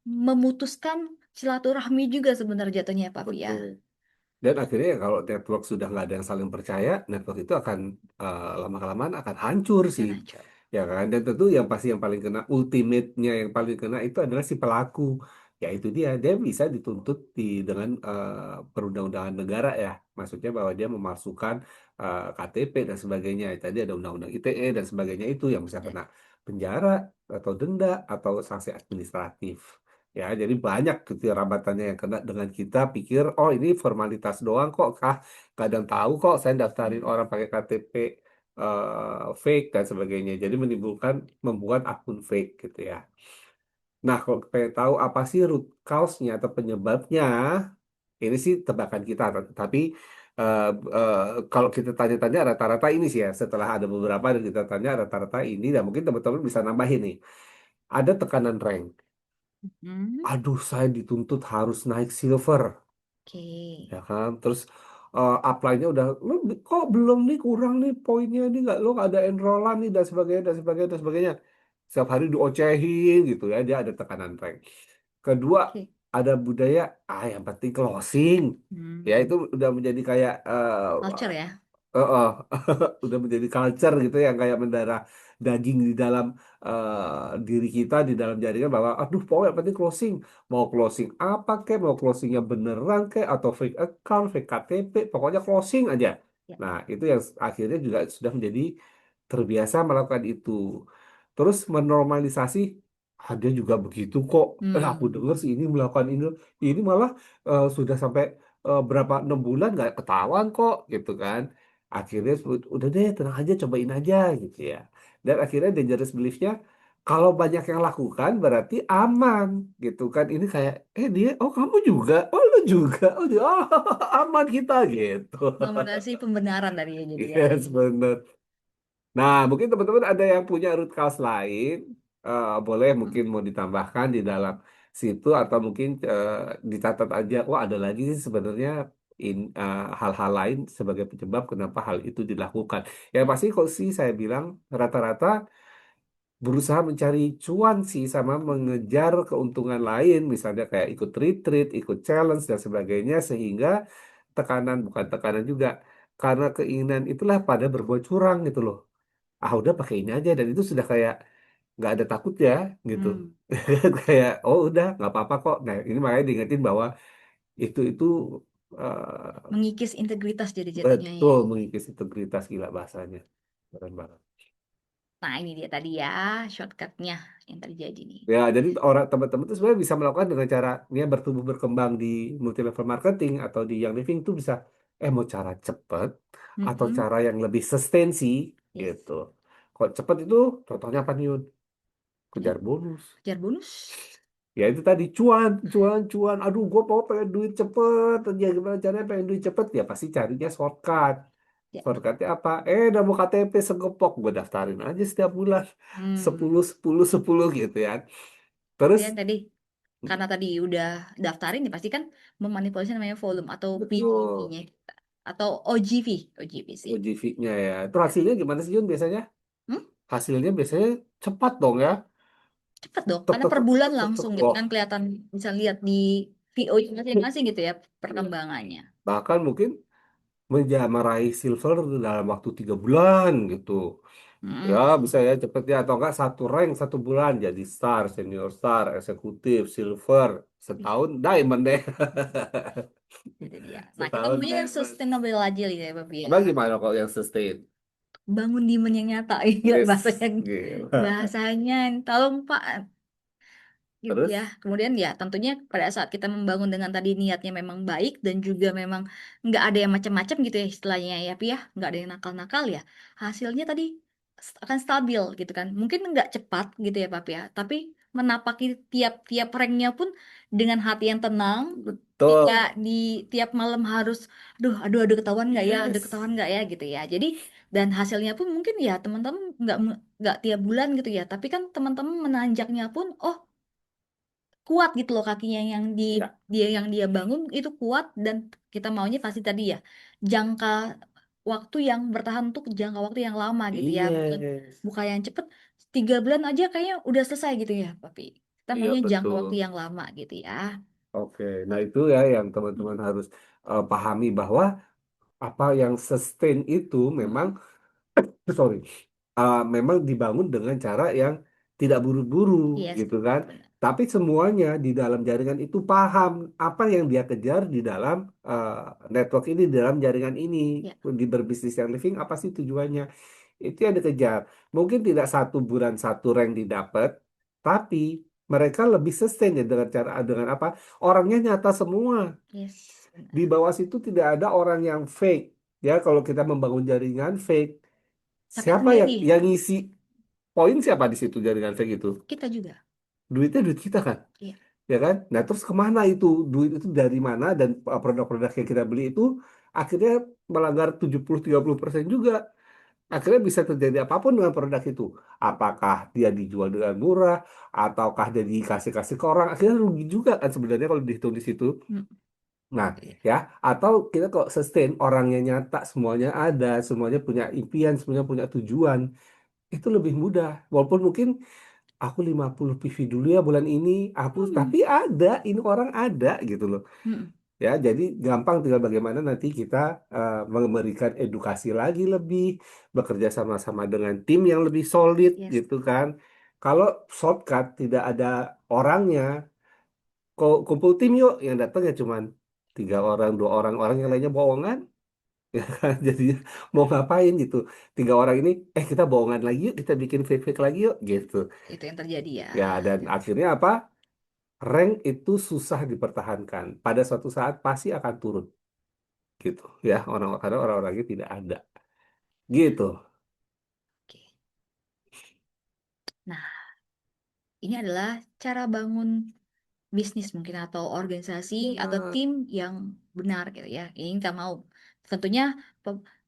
memutuskan silaturahmi juga sebenarnya jatuhnya Pak Fier. Betul. Dan akhirnya ya kalau network sudah nggak ada yang saling percaya, network itu akan lama-kelamaan akan hancur sih. Akan hancur. Ya kan? Dan tentu yang pasti yang paling kena, ultimate-nya yang paling kena itu adalah si pelaku. Ya itu dia bisa dituntut dengan perundang-undangan negara ya. Maksudnya bahwa dia memalsukan KTP dan sebagainya. Tadi ada undang-undang ITE dan sebagainya itu yang bisa Ya. kena penjara atau denda atau sanksi administratif. Ya, jadi banyak gitu ya rambatannya yang kena dengan kita pikir, oh ini formalitas doang kok, kah? Kadang tahu kok saya daftarin Hmm. orang pakai KTP fake dan sebagainya. Jadi membuat akun fake gitu ya. Nah, kalau pengen tahu apa sih root cause-nya atau penyebabnya, ini sih tebakan kita. Tapi eh, eh, kalau kita tanya-tanya rata-rata ini sih ya, setelah ada beberapa dan kita tanya rata-rata ini, dan mungkin teman-teman bisa nambahin nih. Ada tekanan rank. Hmm. Aduh, saya dituntut harus naik silver. Oke. Ya kan terus apply-nya udah lu kok belum nih kurang nih poinnya nih nggak lo nggak ada enrollan nih dan sebagainya dan sebagainya dan sebagainya setiap hari diocehin gitu ya dia ada tekanan rank kedua Oke. ada budaya yang penting closing ya Hmm. itu udah menjadi kayak Culture ya. Heeh. Udah menjadi culture gitu yang kayak mendarah daging di dalam diri kita di dalam jaringan bahwa aduh pokoknya yang penting closing mau closing apa kek mau closingnya beneran kek atau fake account fake KTP pokoknya closing aja Ya. nah itu yang akhirnya juga sudah menjadi terbiasa melakukan itu terus menormalisasi ada juga begitu kok aku Hmm. dengar sih ini melakukan ini malah sudah sampai berapa 6 bulan nggak ketahuan kok gitu kan akhirnya udah deh tenang aja cobain aja gitu ya dan akhirnya dangerous beliefnya kalau banyak yang lakukan berarti aman gitu kan ini kayak dia oh kamu juga oh lu juga oh aman kita gitu Nominasi pembenaran tadi ya jadi ya. yes bener nah mungkin teman-teman ada yang punya root cause lain boleh mungkin Hmm. mau ditambahkan di dalam situ atau mungkin dicatat aja oh ada lagi sih sebenarnya hal-hal lain sebagai penyebab kenapa hal itu dilakukan. Yang Ya. pasti kok sih saya bilang rata-rata berusaha mencari cuan sih sama mengejar keuntungan lain, misalnya kayak ikut retreat, ikut challenge dan sebagainya, sehingga tekanan bukan tekanan juga karena keinginan itulah pada berbuat curang gitu loh. Udah pakai ini aja dan itu sudah kayak nggak ada takut ya gitu. Hmm. Kayak oh udah nggak apa-apa kok. Nah ini makanya diingetin bahwa itu Mengikis integritas jadi jatuhnya ya. betul mengikis integritas gila bahasanya. Keren banget. Nah ini dia tadi ya shortcutnya yang terjadi nih. Ya, jadi orang teman-teman itu sebenarnya bisa melakukan dengan cara dia bertumbuh berkembang di multi level marketing atau di Young Living itu bisa mau cara cepet atau Mm-mm. cara yang lebih sustain sih Yes. gitu. Kok cepet itu contohnya apa nih Yun? Ya, Kejar bonus. kejar bonus. Ya itu tadi cuan, cuan, cuan. Aduh, gue mau pengen duit cepet. Ya gimana caranya pengen duit cepet? Ya pasti carinya shortcut. Ya. Shortcutnya apa? Udah mau KTP segepok. Gue daftarin aja setiap bulan. Hmm. 10 10 10 gitu ya. Terus, Kemudian tadi karena tadi udah daftarin ya pasti kan memanipulasi namanya volume atau betul. PGV-nya atau OGV, OGV sih. OGV-nya ya. Itu hasilnya gimana sih Jun biasanya? Hmm? Hasilnya biasanya cepat dong ya. Cepet dong, Tek, karena tek, per tek, bulan tek, tek, tek. langsung gitu Wah, kan kelihatan bisa lihat di VO-nya masing-masing gitu ya perkembangannya. bahkan mungkin meraih silver dalam waktu 3 bulan gitu. Ya, Hmm. bisa ya cepetnya atau enggak satu rank 1 bulan jadi star, senior star, eksekutif, silver, setahun diamond deh. Itu dia. Nah, kita Setahun maunya yang diamond. sustainable aja ya, Bapak ya. Emang gimana kalau yang sustain? Bangun demand yang nyata. Gila Yes, bahasanya. gila. Bahasanya tolong Pak gitu ya. Terus? Kemudian ya tentunya pada saat kita membangun dengan tadi niatnya memang baik dan juga memang nggak ada yang macam-macam gitu ya istilahnya ya, Pi ya, nggak ada yang nakal-nakal ya, hasilnya tadi akan stabil gitu kan. Mungkin nggak cepat gitu ya, Papi ya, tapi menapaki tiap-tiap ranknya pun dengan hati yang tenang. Tidak Betul. di tiap malam harus, aduh ketahuan nggak ya, aduh Yes. ketahuan nggak ya gitu ya. Jadi dan hasilnya pun mungkin ya teman-teman nggak tiap bulan gitu ya, tapi kan teman-teman menanjaknya pun oh kuat gitu loh kakinya Ya. yang dia bangun itu kuat dan kita maunya pasti tadi ya jangka waktu yang bertahan untuk jangka waktu yang lama gitu ya, bukan Yes. bukan yang cepet 3 bulan aja kayaknya udah selesai gitu ya Papi. Kita Iya maunya jangka betul. waktu yang lama gitu ya. Oke, nah itu ya yang teman-teman harus pahami bahwa apa yang sustain itu memang, Mm-mm. sorry, memang dibangun dengan cara yang tidak buru-buru Yes, gitu kan. benar. Tapi semuanya di dalam jaringan itu paham apa yang dia kejar di dalam uh, network ini, di dalam jaringan ini, Ya. di berbisnis yang living apa sih tujuannya? Itu yang dikejar. Mungkin tidak 1 bulan 1 rank didapat, tapi mereka lebih sustain ya dengan cara dengan apa? Orangnya nyata semua. Yes, Di benar. bawah situ tidak ada orang yang fake. Ya, kalau kita membangun jaringan fake, Capek siapa yang sendiri. ngisi poin, siapa di situ jaringan fake itu? Kita juga. Duitnya duit kita kan, Iya. ya kan? Nah, terus kemana itu? Duit itu dari mana? Dan produk-produk yang kita beli itu akhirnya melanggar 70-30% juga. Akhirnya bisa terjadi apapun dengan produk itu. Apakah dia dijual dengan murah, ataukah dia dikasih-kasih ke orang, akhirnya rugi juga kan sebenarnya kalau dihitung di situ. Mm. Nah, Iya. ya, atau kita kok sustain orangnya nyata, semuanya ada, semuanya punya impian, semuanya punya tujuan, itu lebih mudah. Walaupun mungkin aku 50 PV dulu ya bulan ini, aku Mm. tapi ada, ini orang ada gitu loh. Mm. Ya, jadi gampang tinggal bagaimana nanti kita memberikan edukasi lagi lebih, bekerja sama-sama dengan tim yang lebih solid Yes. gitu kan. Kalau shortcut tidak ada orangnya, kok kumpul tim yuk, yang datang ya cuman 3 orang, 2 orang, orang yang lainnya bohongan, ya kan? Jadinya mau ngapain gitu? 3 orang ini, kita bohongan lagi yuk, kita bikin fake-fake lagi yuk, gitu. Itu yang terjadi ya. Ya, dan akhirnya apa? Rank itu susah dipertahankan. Pada suatu saat pasti akan turun, gitu. Ya, karena orang-orangnya tidak ada, gitu. Oke. Nah, ini adalah cara bangun bisnis mungkin atau organisasi atau Benar. tim yang benar gitu ya. Ini kita mau. Tentunya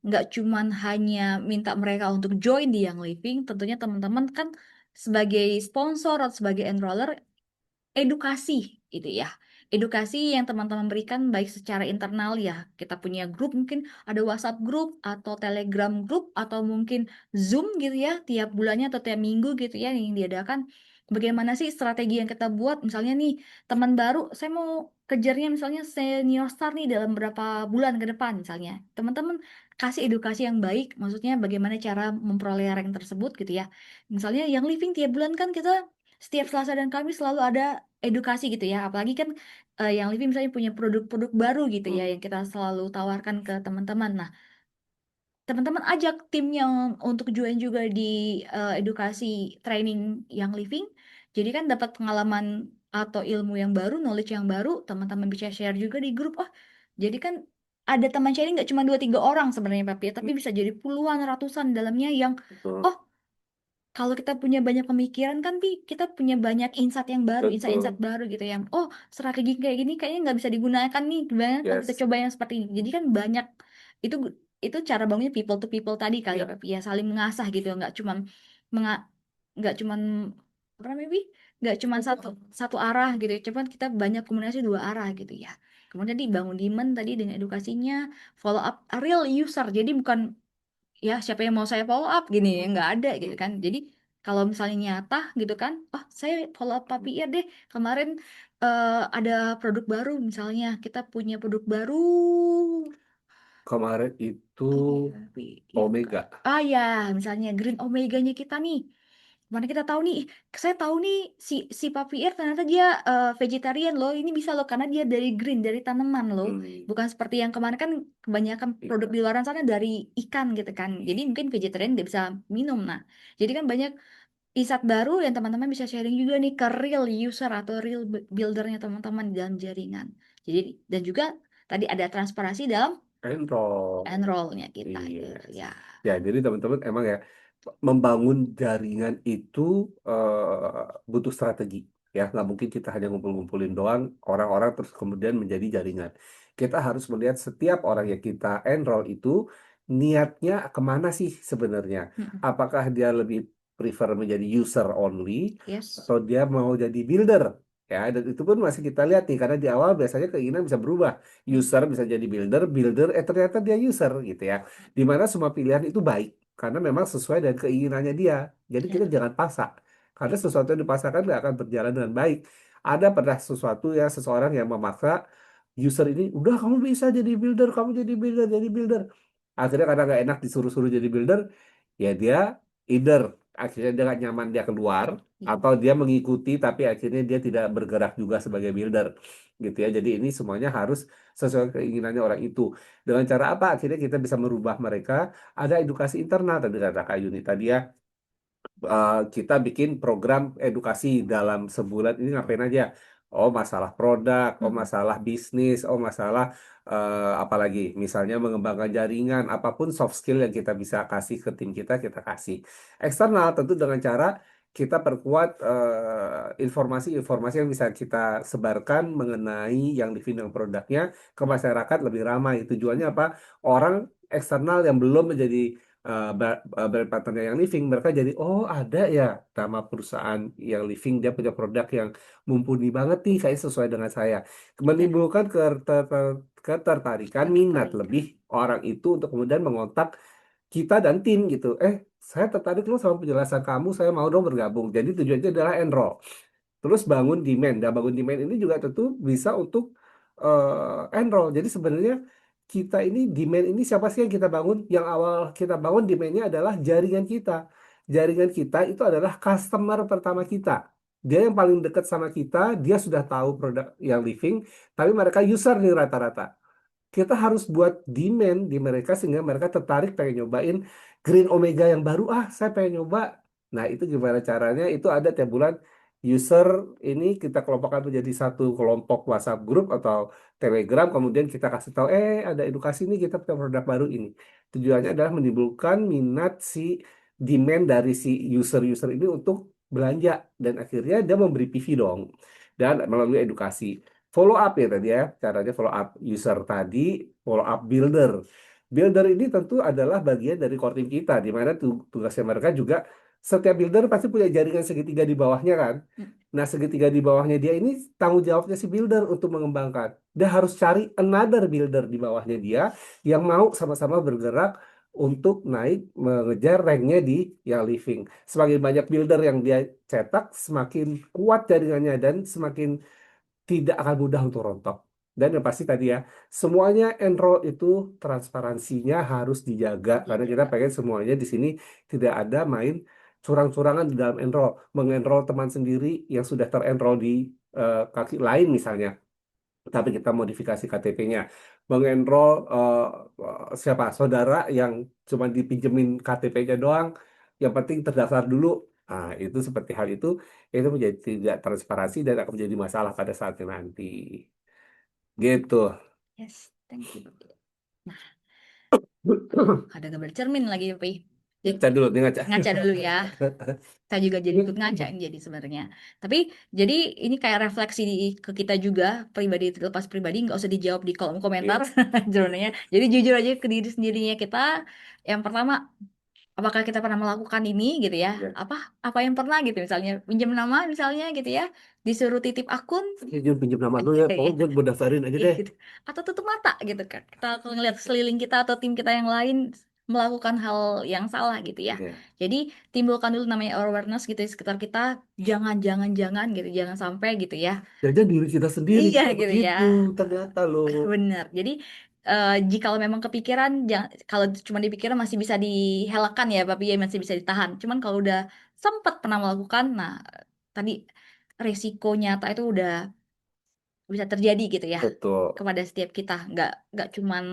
nggak cuman hanya minta mereka untuk join di Young Living, tentunya teman-teman kan sebagai sponsor atau sebagai enroller edukasi itu ya. Edukasi yang teman-teman berikan baik secara internal ya. Kita punya grup mungkin ada WhatsApp grup atau Telegram grup atau mungkin Zoom gitu ya tiap bulannya atau tiap minggu gitu ya yang diadakan. Bagaimana sih strategi yang kita buat? Misalnya nih teman baru, saya mau kejarnya misalnya senior star nih dalam berapa bulan ke depan misalnya. Teman-teman kasih edukasi yang baik, maksudnya bagaimana cara memperoleh rank tersebut gitu ya. Misalnya yang living tiap bulan kan kita setiap Selasa dan Kamis selalu ada edukasi gitu ya. Apalagi kan yang Livi misalnya punya produk-produk baru gitu ya Hmm, yang kita selalu tawarkan ke teman-teman. Nah, teman-teman ajak tim yang untuk join juga di edukasi training yang Living. Jadi kan dapat pengalaman atau ilmu yang baru, knowledge yang baru, teman-teman bisa share juga di grup. Oh, jadi kan ada teman sharing nggak cuma 2-3 orang sebenarnya Papi, ya, tapi bisa jadi puluhan, ratusan dalamnya yang betul, oh kalau kita punya banyak pemikiran kan, Pi, kita punya banyak insight yang baru, insight-insight betul. baru gitu ya. Oh, strategi kayak gini kayaknya nggak bisa digunakan nih. Gimana kalau kita Yes. coba yang seperti ini? Jadi kan banyak itu itu cara bangunnya people to people tadi kali ya, Ya, Papi, ya saling mengasah gitu, menga, nggak cuman apa namanya, Pi? Nggak cuman satu satu arah gitu ya. Cuman kita banyak komunikasi 2 arah gitu ya. Kemudian dibangun demand tadi dengan edukasinya, follow up real user. Jadi bukan ya siapa yang mau saya follow up gini ya nggak ada gitu kan, jadi kalau misalnya nyata gitu kan, oh saya follow up Papi ya deh kemarin ada produk baru, misalnya kita punya produk baru kemarin itu apa ya Papi yang Omega. ya misalnya Green Omeganya kita nih, mana kita tahu nih, saya tahu nih si Papi Ir ternyata dia vegetarian loh, ini bisa loh karena dia dari green, dari tanaman loh, Hmm, bukan seperti yang kemarin kan kebanyakan produk di ikan. luar sana dari ikan gitu kan, jadi mungkin vegetarian nggak bisa minum. Nah jadi kan banyak insight baru yang teman-teman bisa sharing juga nih ke real user atau real buildernya teman-teman di dalam jaringan. Jadi dan juga tadi ada transparansi dalam Enroll. enroll-nya kita gitu Yes. ya. Ya, jadi teman-teman emang ya membangun jaringan itu butuh strategi. Ya, nggak mungkin kita hanya ngumpul-ngumpulin doang orang-orang terus kemudian menjadi jaringan. Kita harus melihat setiap orang yang kita enroll itu niatnya kemana sih sebenarnya. Mm-mm. Apakah dia lebih prefer menjadi user only Yes. atau dia mau jadi builder. Ya, dan itu pun masih kita lihat nih, karena di awal biasanya keinginan bisa berubah. User bisa jadi builder, builder, ternyata dia user gitu ya. Di mana semua pilihan itu baik karena memang sesuai dengan keinginannya dia. Jadi kita Ya. jangan paksa. Karena sesuatu yang dipaksakan nggak akan berjalan dengan baik. Ada pada sesuatu ya seseorang yang memaksa user ini, udah kamu bisa jadi builder, kamu jadi builder, jadi builder. Akhirnya karena nggak enak disuruh-suruh jadi builder, ya dia either akhirnya dia nggak nyaman dia keluar, atau dia mengikuti tapi akhirnya dia tidak bergerak juga sebagai builder gitu ya. Jadi ini semuanya harus sesuai keinginannya orang itu. Dengan cara apa? Akhirnya kita bisa merubah mereka. Ada edukasi internal tadi kata Kak Yuni tadi ya. Kita bikin program edukasi dalam sebulan ini ngapain aja? Oh, masalah produk, oh Mm-mm. masalah bisnis, oh masalah apalagi misalnya mengembangkan jaringan, apapun soft skill yang kita bisa kasih ke tim kita kasih. Eksternal tentu dengan cara kita perkuat informasi-informasi yang bisa kita sebarkan mengenai yang living dan produknya ke masyarakat lebih ramai. Tujuannya apa? Orang eksternal yang belum menjadi brand partnernya yang living, mereka jadi oh ada ya nama perusahaan yang living dia punya produk yang mumpuni banget nih kayak sesuai dengan saya, Ya, menimbulkan ketertarikan minat lebih ketertarikan. orang itu untuk kemudian mengontak kita dan tim gitu. Saya tertarik loh sama penjelasan kamu, saya mau dong bergabung. Jadi tujuannya adalah enroll. Terus bangun demand. Dan bangun demand ini juga tentu bisa untuk enroll. Jadi sebenarnya kita ini demand ini siapa sih yang kita bangun? Yang awal kita bangun demandnya adalah jaringan kita. Jaringan kita itu adalah customer pertama kita. Dia yang paling dekat sama kita, dia sudah tahu produk yang living, tapi mereka user nih rata-rata. Kita harus buat demand di mereka sehingga mereka tertarik pengen nyobain Green Omega yang baru. Saya pengen nyoba. Nah, itu gimana caranya? Itu ada tiap bulan user ini kita kelompokkan menjadi satu kelompok WhatsApp grup atau Telegram. Kemudian kita kasih tahu, ada edukasi ini kita punya produk baru ini. Tujuannya adalah menimbulkan minat si demand dari si user-user ini untuk belanja. Dan akhirnya dia memberi PV dong. Dan melalui edukasi. Follow up ya tadi ya, caranya follow up user tadi, follow up builder. Builder ini tentu adalah bagian dari core team kita, di mana tugasnya mereka juga setiap builder pasti punya jaringan segitiga di bawahnya kan. Mm. Nah, segitiga di bawahnya dia ini tanggung jawabnya si builder untuk mengembangkan. Dia harus cari another builder di bawahnya dia yang mau sama-sama bergerak untuk naik mengejar ranknya di yang living. Semakin banyak builder yang dia cetak, semakin kuat jaringannya dan semakin tidak akan mudah untuk rontok. Dan yang pasti tadi ya, semuanya enroll itu transparansinya harus dijaga karena kita Dijaga. pengen semuanya di sini tidak ada main curang-curangan di dalam enroll, mengenroll teman sendiri yang sudah terenroll di kaki lain misalnya, tapi kita modifikasi KTP-nya, mengenroll siapa saudara yang cuma dipinjemin KTP-nya doang, yang penting terdaftar dulu. Nah, itu seperti hal itu menjadi tidak transparansi dan akan menjadi masalah pada saatnya nanti. Gitu. Yes, thank you. Nah, ada gambar cermin lagi, Pi. Jadi, Ngaca dulu, nih ngaca. ngaca dulu ya. Saya juga jadi ikut ngaca jadi sebenarnya. Tapi jadi ini kayak refleksi ke kita juga pribadi terlepas pribadi nggak usah dijawab di kolom komentar Yes. sebenarnya. Jadi jujur aja ke diri sendirinya kita. Yang pertama, apakah kita pernah melakukan ini gitu ya? Ya. Apa yang pernah gitu misalnya pinjam nama misalnya gitu ya, disuruh titip akun Ya, Jun, pinjam nama lu ya. Oh, Jun, gue daftarin aja iya deh. gitu. Atau tutup mata gitu kan. Kita kalau ngelihat sekeliling kita atau tim kita yang lain melakukan hal yang salah gitu ya. Ya. Jadi timbulkan dulu namanya awareness gitu di sekitar kita. Jangan gitu, jangan sampai gitu ya. Jadi diri kita sendiri Iya juga gitu ya. begitu ternyata loh. Benar. Jadi jika memang kepikiran, jangan, kalau cuma dipikiran masih bisa dihelakkan ya, tapi ya masih bisa ditahan. Cuman kalau udah sempat pernah melakukan, nah tadi resiko nyata itu udah bisa terjadi gitu ya Betul. kepada setiap kita nggak cuman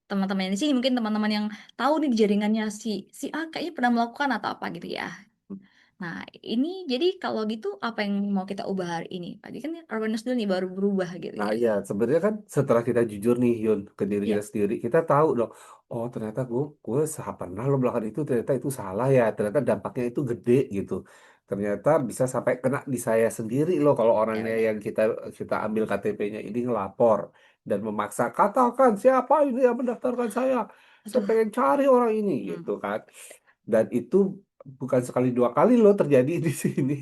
teman-teman di sini, mungkin teman-teman yang tahu nih jaringannya si si A kayaknya pernah melakukan atau apa gitu ya. Nah, ini jadi kalau gitu apa yang mau kita ubah hari ini? Tadi kan awareness dulu nih baru berubah gitu Nah, ya. iya, sebenarnya kan setelah kita jujur nih, Yun, ke diri Ya, kita sendiri, kita tahu dong, oh ternyata gue pernah lo melakukan itu, ternyata itu salah ya, ternyata dampaknya itu gede gitu. Ternyata bisa sampai kena di saya sendiri loh kalau ya orangnya benar. yang kita kita ambil KTP-nya ini ngelapor dan memaksa, katakan siapa ini yang mendaftarkan saya. Saya Aduh. pengen cari orang ini Hmm. gitu kan. Dan itu bukan sekali dua kali loh terjadi di sini.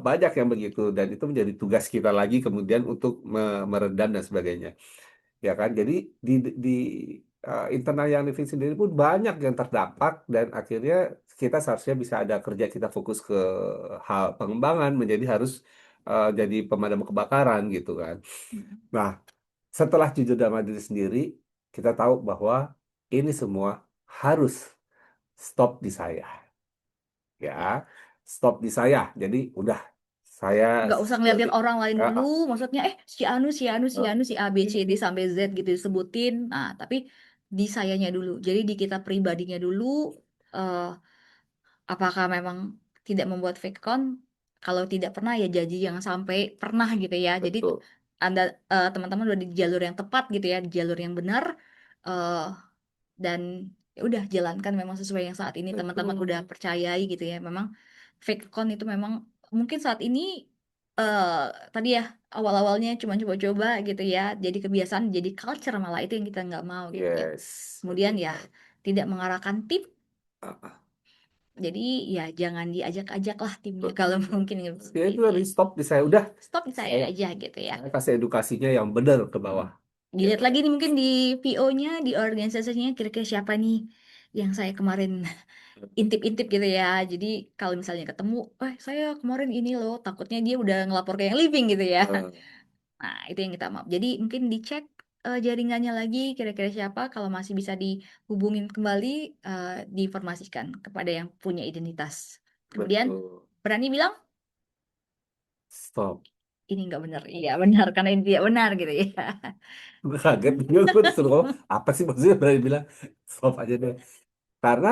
Banyak yang begitu dan itu menjadi tugas kita lagi kemudian untuk meredam dan sebagainya. Ya kan? Jadi di internal yang living sendiri pun banyak yang terdampak dan akhirnya kita seharusnya bisa ada kerja kita fokus ke hal pengembangan menjadi harus jadi pemadam kebakaran gitu kan. Hmm. Nah, setelah jujur sama diri sendiri, kita tahu bahwa ini semua harus stop di saya. Ya, Ya. stop di saya. Jadi udah saya Nggak usah jadi ngeliatin orang lain ah, dulu, ah, maksudnya si Anu, si Anu, si ah, Anu, si A, B, C, D sampai Z gitu disebutin. Nah, tapi di sayanya dulu. Jadi di kita pribadinya dulu, eh, apakah memang tidak membuat fake account? Kalau tidak pernah ya janji jangan sampai pernah gitu ya. Jadi betul, Anda teman-teman udah di jalur yang tepat gitu ya, di jalur yang benar. eh, dan ya udah jalankan memang sesuai yang saat ini teman-teman udah betul. percayai gitu ya memang fake account itu memang mungkin saat ini eh tadi ya awal-awalnya cuma coba-coba gitu ya jadi kebiasaan jadi culture malah itu yang kita nggak mau gitu ya Yes, kemudian betul. ya tidak mengarahkan tim Ah, ah, jadi ya jangan diajak-ajak lah timnya kalau betul. mungkin Ya seperti itu itu ya tadi stop di saya. Udah, stop di saya saya, aja gitu ya. saya kasih edukasinya yang benar ke Hmm. bawah. Dilihat Gitu. lagi nih mungkin di PO-nya, di organisasinya kira-kira siapa nih yang saya kemarin intip-intip gitu ya. Jadi kalau misalnya ketemu, saya kemarin ini loh, takutnya dia udah ngelapor ke yang living gitu ya. Ah, Nah, itu yang kita mau. Jadi mungkin dicek jaringannya lagi kira-kira siapa. Kalau masih bisa dihubungin kembali, diinformasikan kepada yang punya identitas. Kemudian betul. berani bilang Stop. ini nggak benar. Iya benar karena ini tidak benar gitu ya. Gue kaget juga gue disuruh ngomong, apa sih maksudnya berani bilang stop aja deh. Karena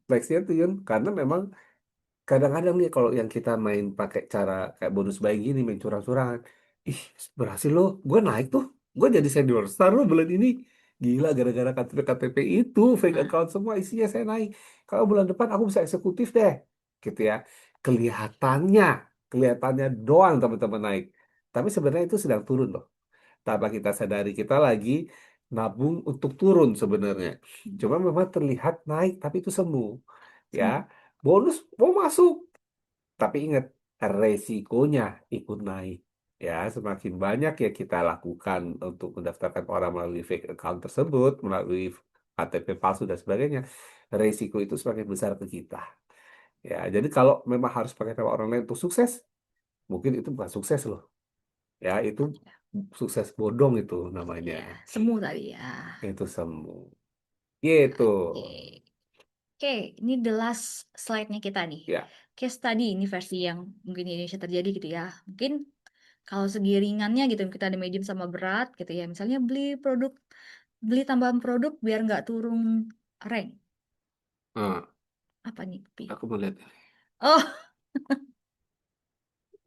flexnya tuh Yun, karena memang kadang-kadang nih kalau yang kita main pakai cara kayak bonus bayi gini, main curang-curangan. Ih, berhasil loh. Gue naik tuh. Gue jadi senior star loh bulan ini. Gila, gara-gara KTP-KTP itu, fake Nah, account semua isinya saya naik. Kalau bulan depan aku bisa eksekutif deh. Gitu ya. Kelihatannya, kelihatannya doang teman-teman naik. Tapi sebenarnya itu sedang turun loh. Tanpa kita sadari, kita lagi nabung untuk turun sebenarnya. Cuma memang terlihat naik, tapi itu semu. Ya, semua. bonus mau masuk. Tapi ingat, resikonya ikut naik. Ya, semakin banyak yang kita lakukan untuk mendaftarkan orang melalui fake account tersebut, melalui KTP palsu dan sebagainya, resiko itu semakin besar ke kita. Ya, jadi kalau memang harus pakai nama orang lain untuk sukses, mungkin itu bukan sukses loh. Ya, itu sukses bodong itu namanya. Ya, semu tadi ya. Itu semu. Gitu. Oke. Oke, ini the last slide-nya kita nih. Ya. Case study ini versi yang mungkin di Indonesia terjadi gitu ya. Mungkin kalau segi ringannya gitu, kita ada medium sama berat gitu ya. Misalnya beli tambahan produk biar nggak turun rank. Nah, Apa nih, Pi? aku mau lihat. Oh,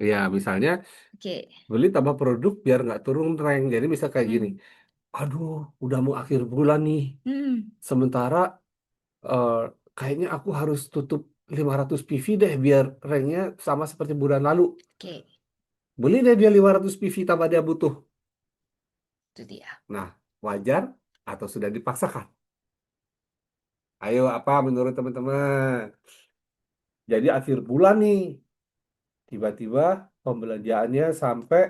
Ya, misalnya oke. beli tambah produk biar nggak turun rank. Jadi bisa kayak gini. Hmm. Aduh, udah mau akhir bulan nih. Hmm. Sementara eh, kayaknya aku harus tutup 500 PV deh biar ranknya sama seperti bulan lalu. Oke, Beli deh dia 500 PV tambah dia butuh. itu dia. Nah, wajar atau sudah dipaksakan? Ayo, apa menurut teman-teman? Jadi akhir bulan nih, tiba-tiba pembelanjaannya sampai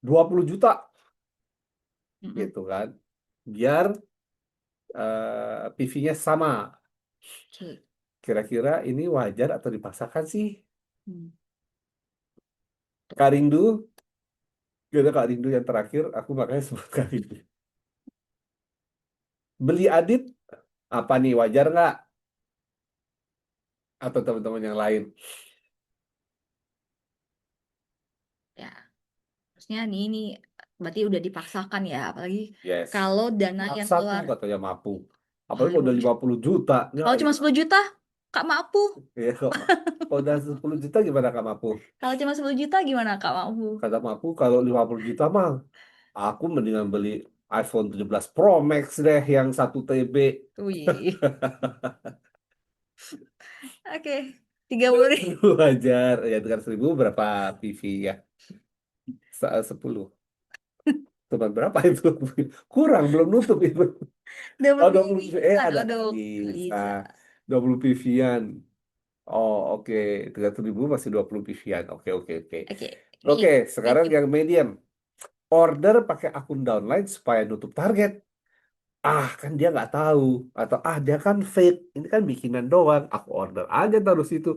20 juta Mm-mm. gitu kan. Biar PV-nya sama. Oke. Kira-kira ini wajar atau dipaksakan sih? Hmm. Kak Rindu, gak ada Kak Rindu yang terakhir, aku makanya sebut Kak Rindu. Beli Adit, apa nih, wajar nggak? Atau teman-teman yang lain? Ya, terusnya nih ini berarti udah dipaksakan ya, apalagi Yes. kalau dana yang Maksa tuh keluar katanya mampu. oh, Apalagi kalau udah 50 juta. Ya, kalau cuma iya. 10 juta, Kak mampu. Ya, kalau udah 10 juta gimana Kak mampu? Kalau cuma 10 juta gimana Kak mampu? Kata mampu kalau 50 juta mah aku mendingan beli iPhone 17 Pro Max deh yang 1 TB. Wih, oke, 30.000. Wajar. Ya dengan 1.000 berapa PV ya? 10. Teman berapa itu? Kurang, belum nutup itu. Oh, 20 20 PV. miliar. Ada. Aduh, nggak Bisa. bisa. 20 PV-an. Oh, oke. 300.000 masih 20 PV-an. Oke, oke, oke. Oke, Oke, sekarang medium. yang medium. Order pakai akun downline supaya nutup target. Ah, kan dia nggak tahu. Atau dia kan fake. Ini kan bikinan doang. Aku order aja terus itu.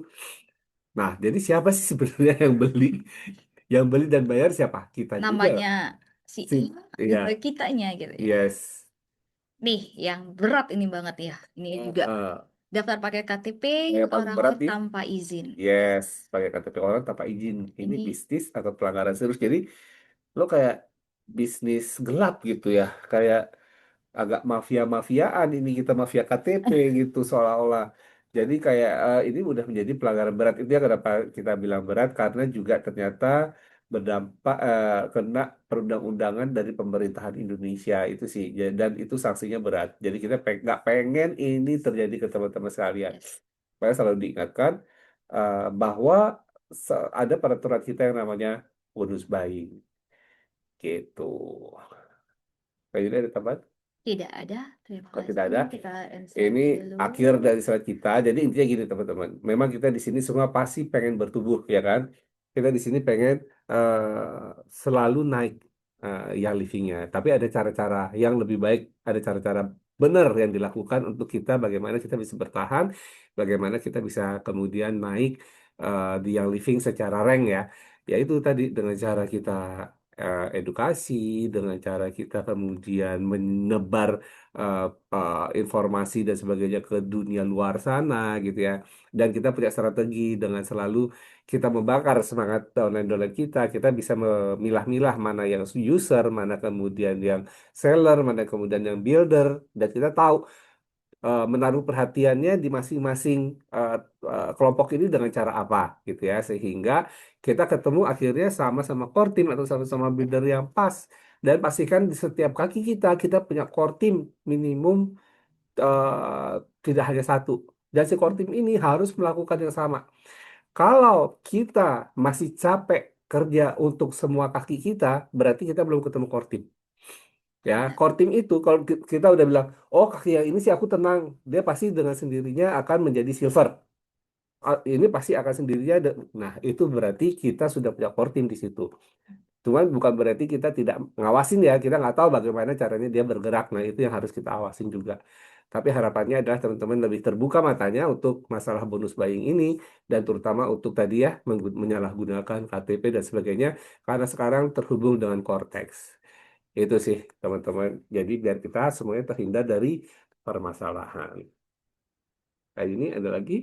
Nah, jadi siapa sih sebenarnya yang beli? Yang beli dan bayar siapa? Kita juga. Namanya si Si, I dan iya, bagi kitanya gitu ya. yes. Nih, yang berat ini banget ya. Ini juga Heeh. daftar pakai KTP Yang paling berat orang-orang nih, tanpa izin. yes, pakai KTP orang tanpa izin. Ini Ini bisnis atau pelanggaran serius. Jadi lo kayak bisnis gelap gitu ya, kayak agak mafia-mafiaan ini kita mafia KTP gitu seolah-olah. Jadi kayak ini udah menjadi pelanggaran berat. Itu ya kenapa kita bilang berat karena juga ternyata berdampak kena perundang-undangan dari pemerintahan Indonesia itu sih. Dan itu sanksinya berat. Jadi kita nggak pengen ini terjadi ke teman-teman sekalian. yes. Makanya selalu diingatkan bahwa ada peraturan kita yang namanya bonus buying gitu. Kayak ini ada tambahan? Tidak ada. Terima Kalau tidak kasih. ada, Kita insert ini dulu. akhir dari slide kita. Jadi intinya gini teman-teman. Memang kita di sini semua pasti pengen bertumbuh ya kan. Kita di sini pengen selalu naik yang livingnya. Tapi ada cara-cara yang lebih baik. Ada cara-cara benar yang dilakukan untuk kita. Bagaimana kita bisa bertahan. Bagaimana kita bisa kemudian naik di yang living secara rank ya. Yaitu tadi dengan cara kita edukasi, dengan cara kita kemudian menebar eh, informasi dan sebagainya ke dunia luar sana gitu ya. Dan kita punya strategi dengan selalu kita membakar semangat downline-downline kita bisa memilah-milah mana yang user, mana kemudian yang seller, mana kemudian yang builder, dan kita tahu menaruh perhatiannya di masing-masing eh, kelompok ini dengan cara apa gitu ya, sehingga kita ketemu akhirnya sama-sama core team atau sama-sama builder yang pas. Dan pastikan di setiap kaki kita punya core team minimum eh, tidak hanya satu. Dan si core team ini harus melakukan yang sama. Kalau kita masih capek kerja untuk semua kaki kita, berarti kita belum ketemu core team. Ya, Benar. core team itu kalau kita udah bilang, oh kaki yang ini sih aku tenang, dia pasti dengan sendirinya akan menjadi silver. Ini pasti akan sendirinya. Nah, itu berarti kita sudah punya core team di situ. Cuman bukan berarti kita tidak ngawasin ya, kita nggak tahu bagaimana caranya dia bergerak. Nah, itu yang harus kita awasin juga. Tapi harapannya adalah teman-teman lebih terbuka matanya untuk masalah bonus buying ini, dan terutama untuk tadi ya, menyalahgunakan KTP dan sebagainya, karena sekarang terhubung dengan Cortex. Itu sih, teman-teman. Jadi biar kita semuanya terhindar dari permasalahan. Kayak ini ada lagi?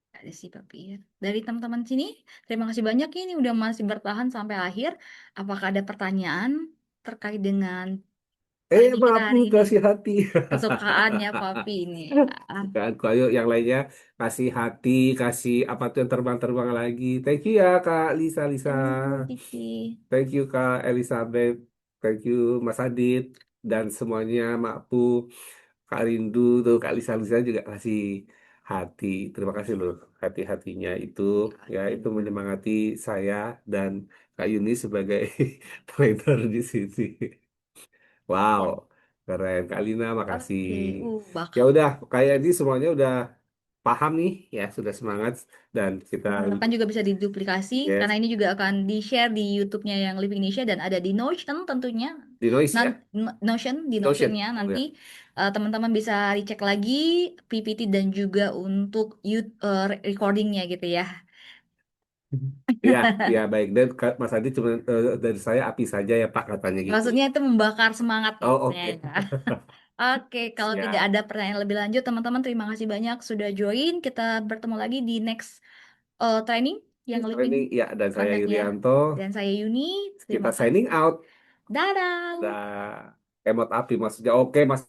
Ada sih Papi ya. Dari teman-teman sini, terima kasih banyak ini udah masih bertahan sampai akhir. Apakah ada pertanyaan terkait dengan training kita Maaf hari ini? kasih hati. Kesukaannya Papi ini. Ah, Kan, ayo yang lainnya kasih hati, kasih apa tuh yang terbang-terbang lagi. Thank you ya Kak Lisa, Lisa. Kiki. Thank you Kak Elizabeth. Thank you Mas Adit dan semuanya Mak Pu, Kak Rindu tuh Kak Lisa, Lisa juga kasih hati. Terima kasih loh hati-hatinya itu ya itu menyemangati saya dan Kak Yuni sebagai trainer di sini. Wow, Ya, keren. Kak Lina, makasih. oke. Ya Bakal. udah, kayak ini semuanya udah paham nih, ya sudah semangat dan kita Saya harapkan juga bisa diduplikasi karena yes ini juga akan di-share di YouTube-nya yang Living Indonesia dan ada di Notion tentunya. di noise ya, Notion di Notion. Notion-nya Oh nanti ya, teman-teman bisa dicek lagi PPT dan juga untuk recordingnya gitu ya. ya, ya baik. Dan Mas Adi cuma dari saya api saja ya Pak katanya gitu. Maksudnya itu membakar semangat Oh maksudnya oke, ya. Oke, kalau tidak siap. ada pertanyaan lebih lanjut, teman-teman terima kasih banyak sudah join. Kita bertemu lagi di next training yang living Ini ya dan saya contact ya. Yurianto, Dan saya Yuni, terima kita kasih. signing out. Dadah. Nah, emot api maksudnya. Oke, Mas.